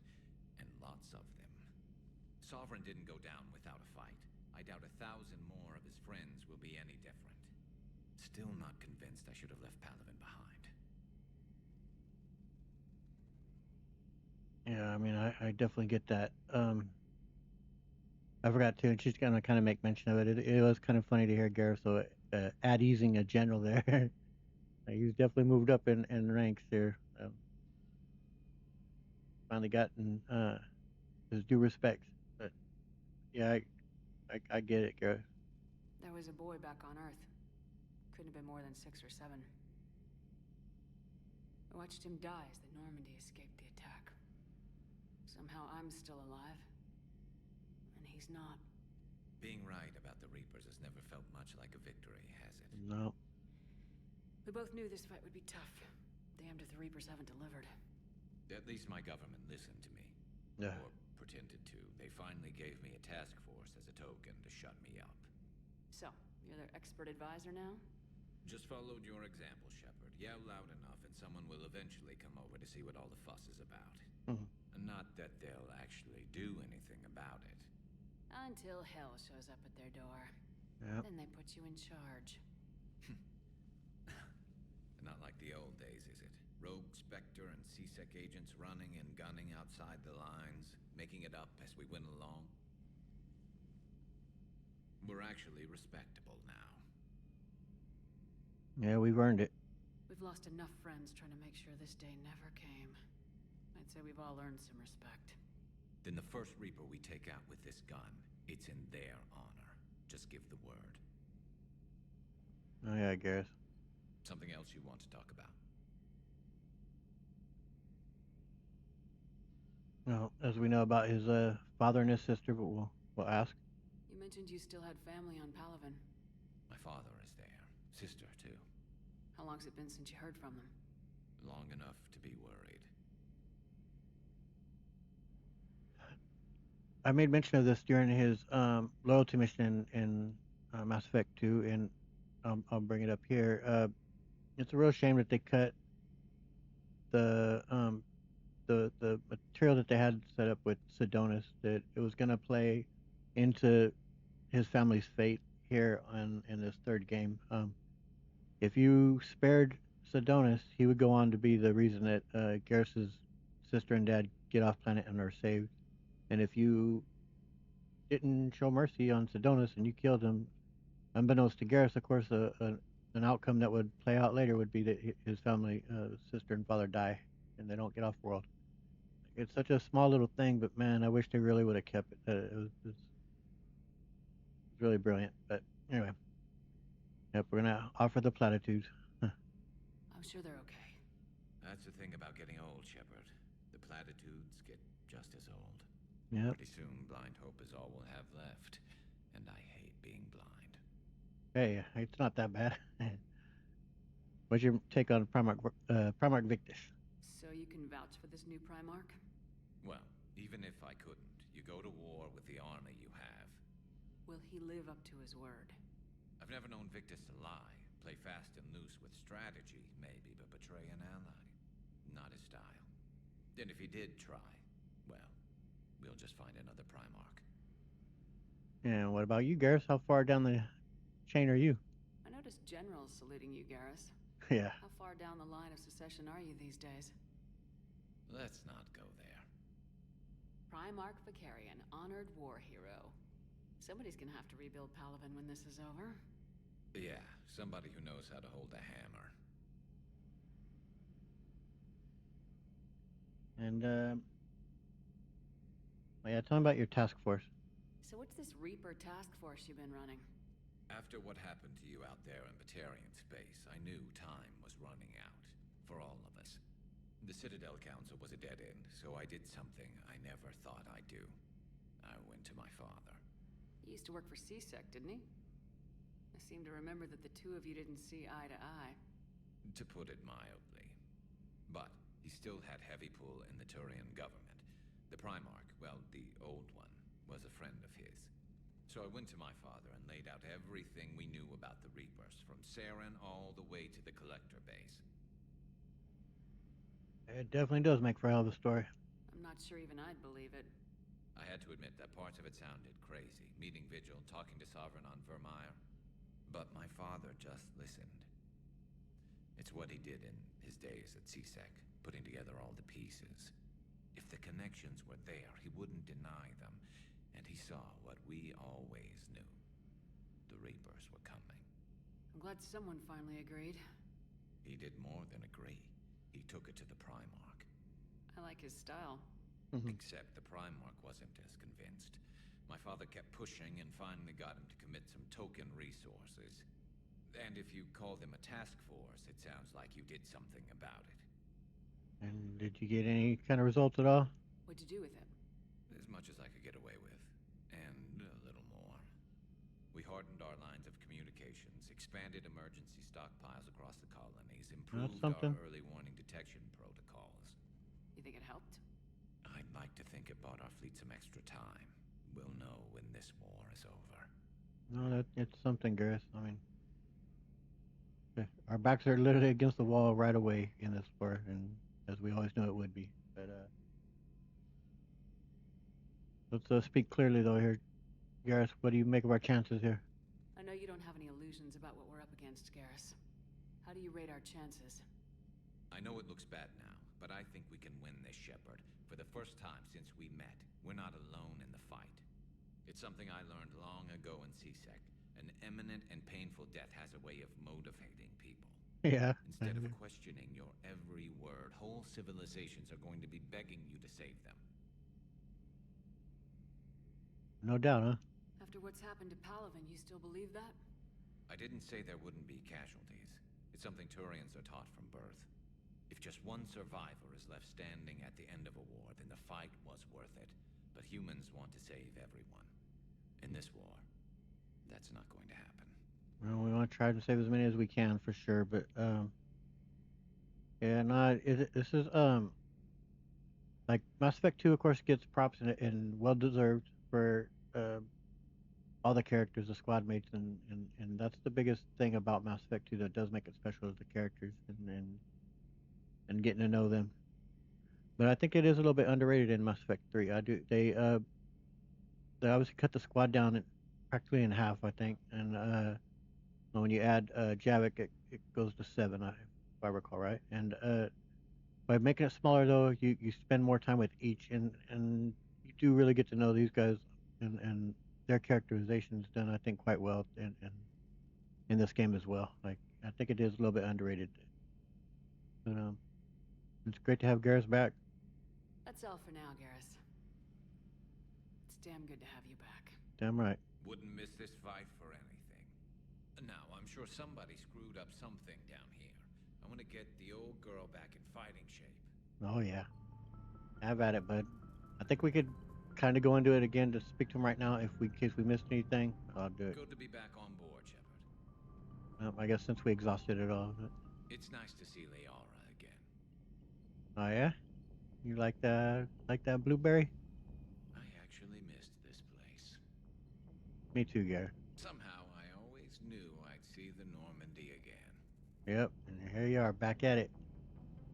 And lots of them. Sovereign didn't go down without a fight. I doubt 1,000 more of his friends will be any different. Still not convinced I should have left Palaven behind. Yeah, I mean, I definitely get that. I forgot to, and she's gonna kind of make mention of it. It was kind of funny to hear Garrus so at easing a general there. He's definitely moved up in ranks there. Finally gotten his due respect. But yeah, I get it, Garrus. There was a boy back on Earth. Couldn't have been more than 6 or 7. I watched him die as the Normandy escaped the attack. Somehow I'm still alive. And he's not. Being right about the Reapers has never felt much like a victory, has it? No. We both knew this fight would be tough. Damned if the Reapers haven't delivered. At least my government listened to me. Yeah. Or pretended to. They finally gave me a task force as a token to shut me up. So, you're their expert advisor now? Just followed your example, Shepard. Yell loud enough and someone will eventually come over to see what all the fuss is about. Not that they'll actually do anything about it. Until hell shows up at their door. Yep. Then they put you in charge. Not like the old days, is it? Rogue Spectre and C-Sec agents running and gunning outside the lines, making it up as we went along. We're actually respectable now. Yeah, we've earned it. We've lost enough friends trying to make sure this day never came. I'd say we've all earned some respect. Then the first Reaper we take out with this gun, it's in their honor. Just give the word. Oh yeah, Garrus. Something else you want to talk about? Well, as we know about his father and his sister, but we'll ask. You mentioned you still had family on Palaven. My father is there. Sister, too. How long's it been since you heard from them? Long enough to be worried. I made mention of this during his loyalty mission in Mass Effect 2, and I'll bring it up here. It's a real shame that they cut the material that they had set up with Sidonis, that it was going to play into his family's fate here in this third game. If you spared Sidonis, he would go on to be the reason that Garrus's sister and dad get off planet and are saved. And if you didn't show mercy on Sidonis and you killed him, unbeknownst to Garrus, of course, an outcome that would play out later would be that his family, sister and father, die, and they don't get off world. It's such a small little thing, but man, I wish they really would have kept it. It's really brilliant. But anyway, yep, we're gonna offer the platitudes. I'm sure they're okay. That's the thing about getting old, Shepard. The platitudes get just as old. Yep. Pretty soon, blind hope is all we'll have left. And I hate being blind. Hey, it's not that bad. What's your take on Primarch Victus? So you can vouch for this new Primarch? Well, even if I couldn't, you go to war with the army you have. Will he live up to his word? I've never known Victus to lie. Play fast and loose with strategy, maybe, but betray an ally. Not his style. And if he did try, well, we'll just find another Primarch. And what about you, Garrus? How far down the chain are you? I noticed generals saluting you, Garrus. Yeah. How far down the line of succession are you these days? Let's not go there. Primarch Vicarian, honored war hero. Somebody's gonna have to rebuild Palaven when this is over. Yeah, somebody who knows how to hold a hammer. And, yeah, tell me about your task force. So what's this Reaper task force you've been running? After what happened to you out there in Batarian space, I knew time was running out. For all of us. The Citadel Council was a dead end, so I did something I never thought I'd do. I went to my father. He used to work for C-Sec, didn't he? I seem to remember that the two of you didn't see eye to eye. To put it mildly. But he still had heavy pull in the Turian government. The Primarch, well, the old one, was a friend of his. So I went to my father and laid out everything we knew about the Reapers, from Saren all the way to the Collector base. It definitely does make for a hell of a story. I'm not sure even I'd believe it. I had to admit that parts of it sounded crazy. Meeting Vigil, talking to Sovereign on Vermeer. But my father just listened. It's what he did in his days at CSEC, putting together all the pieces. If the connections were there, he wouldn't deny them. And he saw what we always knew. The Reapers were coming. I'm glad someone finally agreed. He did more than agree. He took it to the Primarch. I like his style. Except the Primarch wasn't as convinced. My father kept pushing and finally got him to commit some token resources. And if you call them a task force, it sounds like you did something about it. And did you get any kind of results at all? What'd you do with it? As much as I could get away with. And a little more. We hardened our lines of communications, expanded emergency stockpiles across the colonies, improved our early warning detection protocols. You think it helped? I'd like to think it bought our fleet some extra time. We'll know when this war is over. No, it's something, Garrus. I mean, our backs are literally against the wall right away in this war, and as we always knew it would be. But let's speak clearly though here, Garrus. What do you make of our chances here? I know you don't have any illusions about what we're up against, Garrus. How do you rate our chances? I know it looks bad now, but I think we can win this, Shepard. For the first time since we met, we're not alone in the fight. It's something I learned long ago in CSEC. An imminent and painful death has a way of motivating people. Yeah. Instead of questioning your every word, whole civilizations are going to be begging you to save them. No doubt, huh? After what's happened to Palaven, you still believe that? I didn't say there wouldn't be casualties. It's something Turians are taught from birth. If just one survivor is left standing at the end of a war, then the fight was worth it. But humans want to save everyone. In this war, that's not going to happen. Well, we want to try to save as many as we can for sure, but yeah, no, this is like Mass Effect 2, of course, gets props and well deserved for all the characters, the squad mates, and that's the biggest thing about Mass Effect 2 that does make it special is the characters and getting to know them. But I think it is a little bit underrated in Mass Effect 3. They obviously cut the squad down practically in half, I think, and when you add Javik, it goes to 7, if I recall right. And by making it smaller, though, you spend more time with each, and you do really get to know these guys, and their characterization's done, I think, quite well in this game as well. Like, I think it is a little bit underrated. But it's great to have Garrus back. That's all for now, Garrus. It's damn good to have you back. Damn right. Wouldn't miss this fight for anything. Now, I'm sure somebody screwed up something down here. I want to get the old girl back in fighting shape. Oh, yeah. Have at it, bud. I think we could kind of go into it again to speak to him right now in case we missed anything. I'll do it. Good to be back on board, Shepard. I guess since we exhausted it all. But... It's nice to see Liara again. Oh, yeah? You like that blueberry? I actually missed this place. Me too, Gary. Somehow, I always knew I'd see the Normandy again. Yep, and here you are, back at it.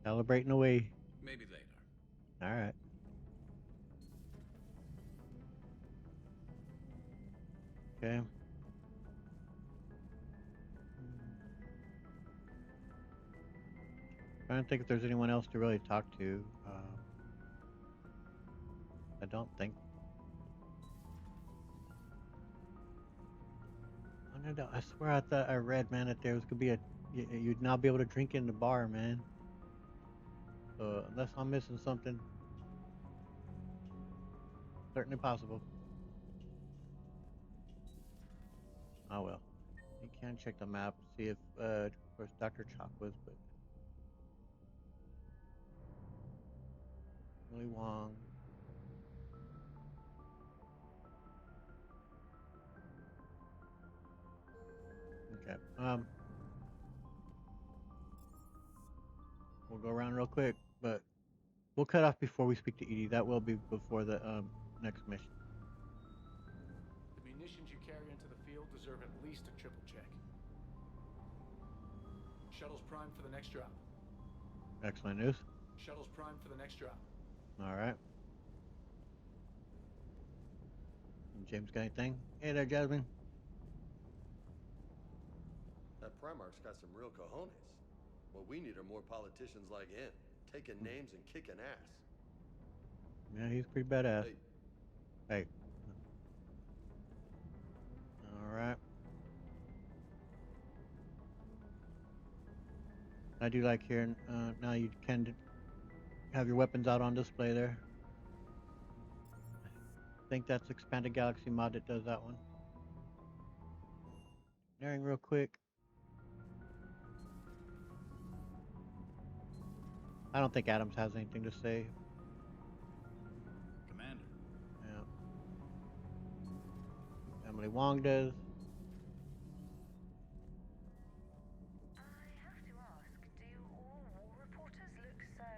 Celebrating away. Maybe later. Alright. Okay. Trying to think if there's anyone else to really talk to. I don't think. I swear I thought I read, man, that there was gonna be you'd now be able to drink in the bar, man. So unless I'm missing something, certainly possible. Oh well. You can check the map, see if of course Dr. Chalk was, but Willy Wong. We'll go around real quick, but we'll cut off before we speak to EDI. That will be before the next mission. The munitions you carry into the field deserve at least a triple check. Shuttle's primed for the next drop. Excellent news. Shuttle's primed for the next drop. All right. And James got anything? Hey there, Jasmine. That Primarch's got some real cojones. What we need are more politicians like him, taking names and kicking ass. Yeah, he's pretty badass. Hey. All right. I do like hearing, now you can have your weapons out on display there. I think that's Expanded Galaxy mod that does that one. Narrating real quick. I don't think Adams has anything to say. Commander. Yeah. Emily Wong does. I have to ask, do all war reporters look so,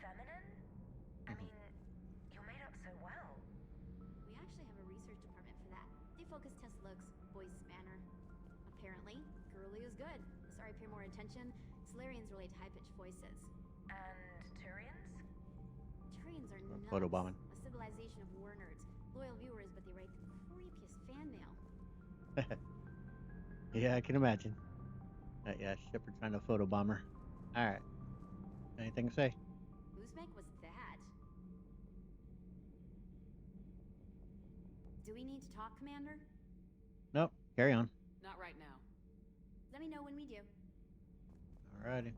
feminine? I mean, you're made up so well. We actually have a research department for that. They focus test looks, voice, manner. Apparently, girly is good. Sorry, pay more attention. Solarians relate to high-pitched voices. And Turians? Turians are nuts. Photobombing. A civilization of war nerds. Loyal viewers, but they write the creepiest fan mail. Yeah, I can imagine. Yeah, Shepard trying to photobomb her. Alright. Anything to say? Uzbek was that? Do we need to talk, Commander? Nope. Carry on. Not right now. Let me know when we do. Alrighty.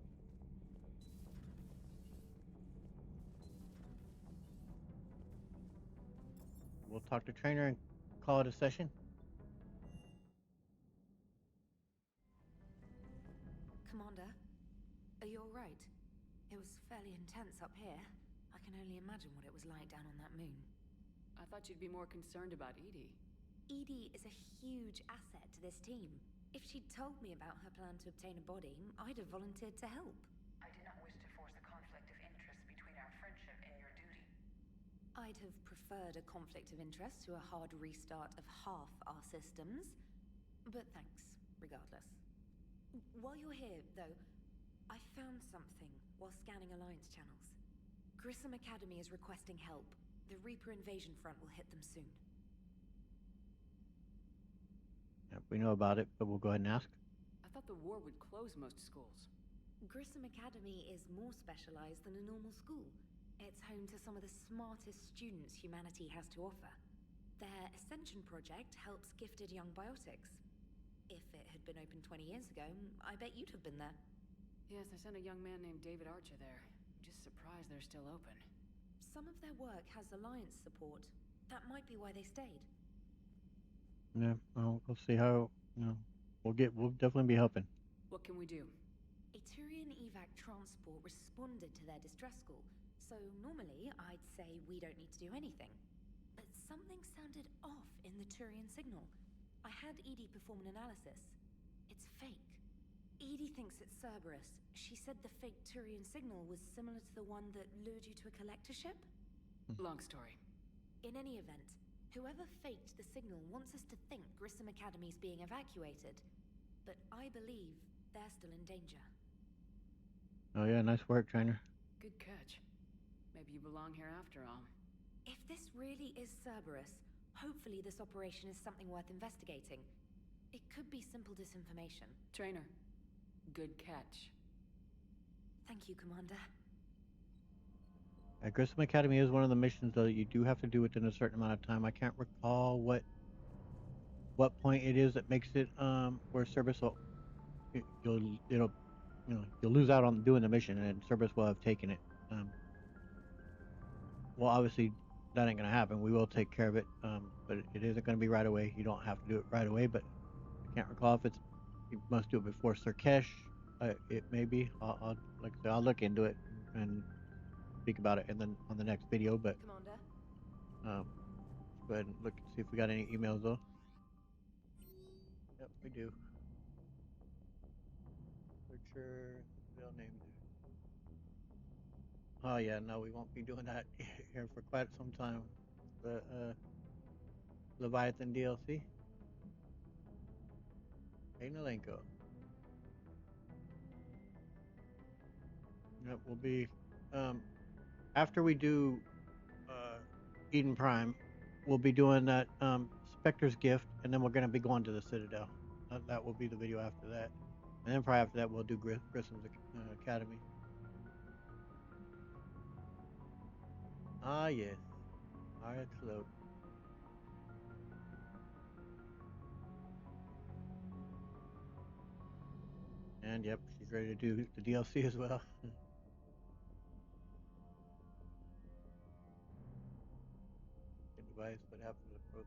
We'll talk to Trainer and call it a session. Commander, are you alright? It was fairly intense up here. I can only imagine what it was like down on that moon. I thought you'd be more concerned about EDI. EDI is a huge asset to this team. If she'd told me about her plan to obtain a body, I'd have volunteered to help. I did not wish to force a conflict of interest between our friendship and your duty. I'd have preferred a conflict of interest to a hard restart of half our systems. But thanks, regardless. While you're here, though, I found something while scanning Alliance channels. Grissom Academy is requesting help. The Reaper invasion front will hit them soon. Yep, we know about it, but we'll go ahead and ask. I thought the war would close most schools. Grissom Academy is more specialized than a normal school. It's home to some of the smartest students humanity has to offer. Their Ascension project helps gifted young biotics. If it had been open 20 years ago, I bet you'd have been there. Yes, I sent a young man named David Archer there. I'm just surprised they're still open. Some of their work has Alliance support. That might be why they stayed. Yeah, well, we'll see how, we'll definitely be helping. What can we do? A Turian evac transport responded to their distress call, so normally I'd say we don't need to do anything. But something sounded off in the Turian signal. I had EDI perform an analysis. It's fake. EDI thinks it's Cerberus. She said the fake Turian signal was similar to the one that lured you to a collector ship? Long story. In any event, whoever faked the signal wants us to think Grissom Academy's being evacuated. But I believe they're still in danger. Oh yeah, nice work, Trainer. Good catch. Maybe you belong here after all. If this really is Cerberus, hopefully this operation is something worth investigating. It could be simple disinformation. Trainer, good catch. Thank you, Commander. Grissom Academy is one of the missions that you do have to do within a certain amount of time. I can't recall what point it is that makes it where Cerberus will you'll lose out on doing the mission, and Cerberus will have taken it. Well, obviously that ain't gonna happen. We will take care of it, but it isn't gonna be right away. You don't have to do it right away, but I can't recall if you must do it before Sirkesh. It may be. I'll like I said, I'll look into it and speak about it, and then on the next video. But Commander. Let's go ahead and look and see if we got any emails though. Yep, We do. Searcher, real name. Oh yeah, no, we won't be doing that here for quite some time. The Leviathan DLC. Hey Nalenko. Yep, we'll be after we do Eden Prime, we'll be doing that Spectre's Gift, and then we're gonna be going to the Citadel. That will be the video after that, and then probably after that we'll do Grissom's Academy. Ah yes, alright, slow. And yep, she's ready to do the DLC as well. The device, what happened to the probe?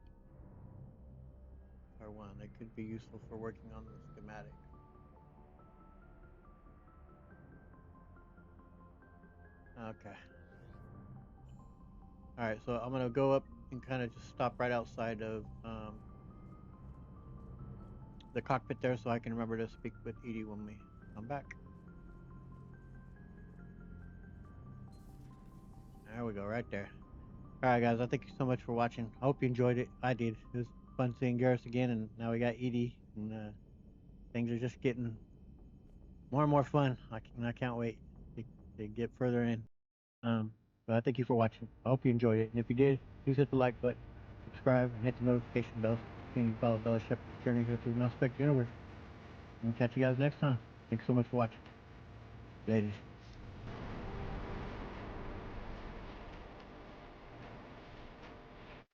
R1, they could be useful for working on the schematic. Okay. Alright, so I'm gonna go up and kind of just stop right outside of the cockpit there so I can remember to speak with EDI when we come back. There we go, right there. Alright guys, I thank you so much for watching. I hope you enjoyed it. I did. It was fun seeing Garrus again, and now we got EDI, and things are just getting more and more fun. I can't wait to get further in. But I thank you for watching. I hope you enjoyed it, and if you did, please hit the like button, subscribe, and hit the notification bell so you can follow Bella Shepherd's journey here through the Mass Spec universe. And catch you guys next time. Thanks so much for watching. Ladies.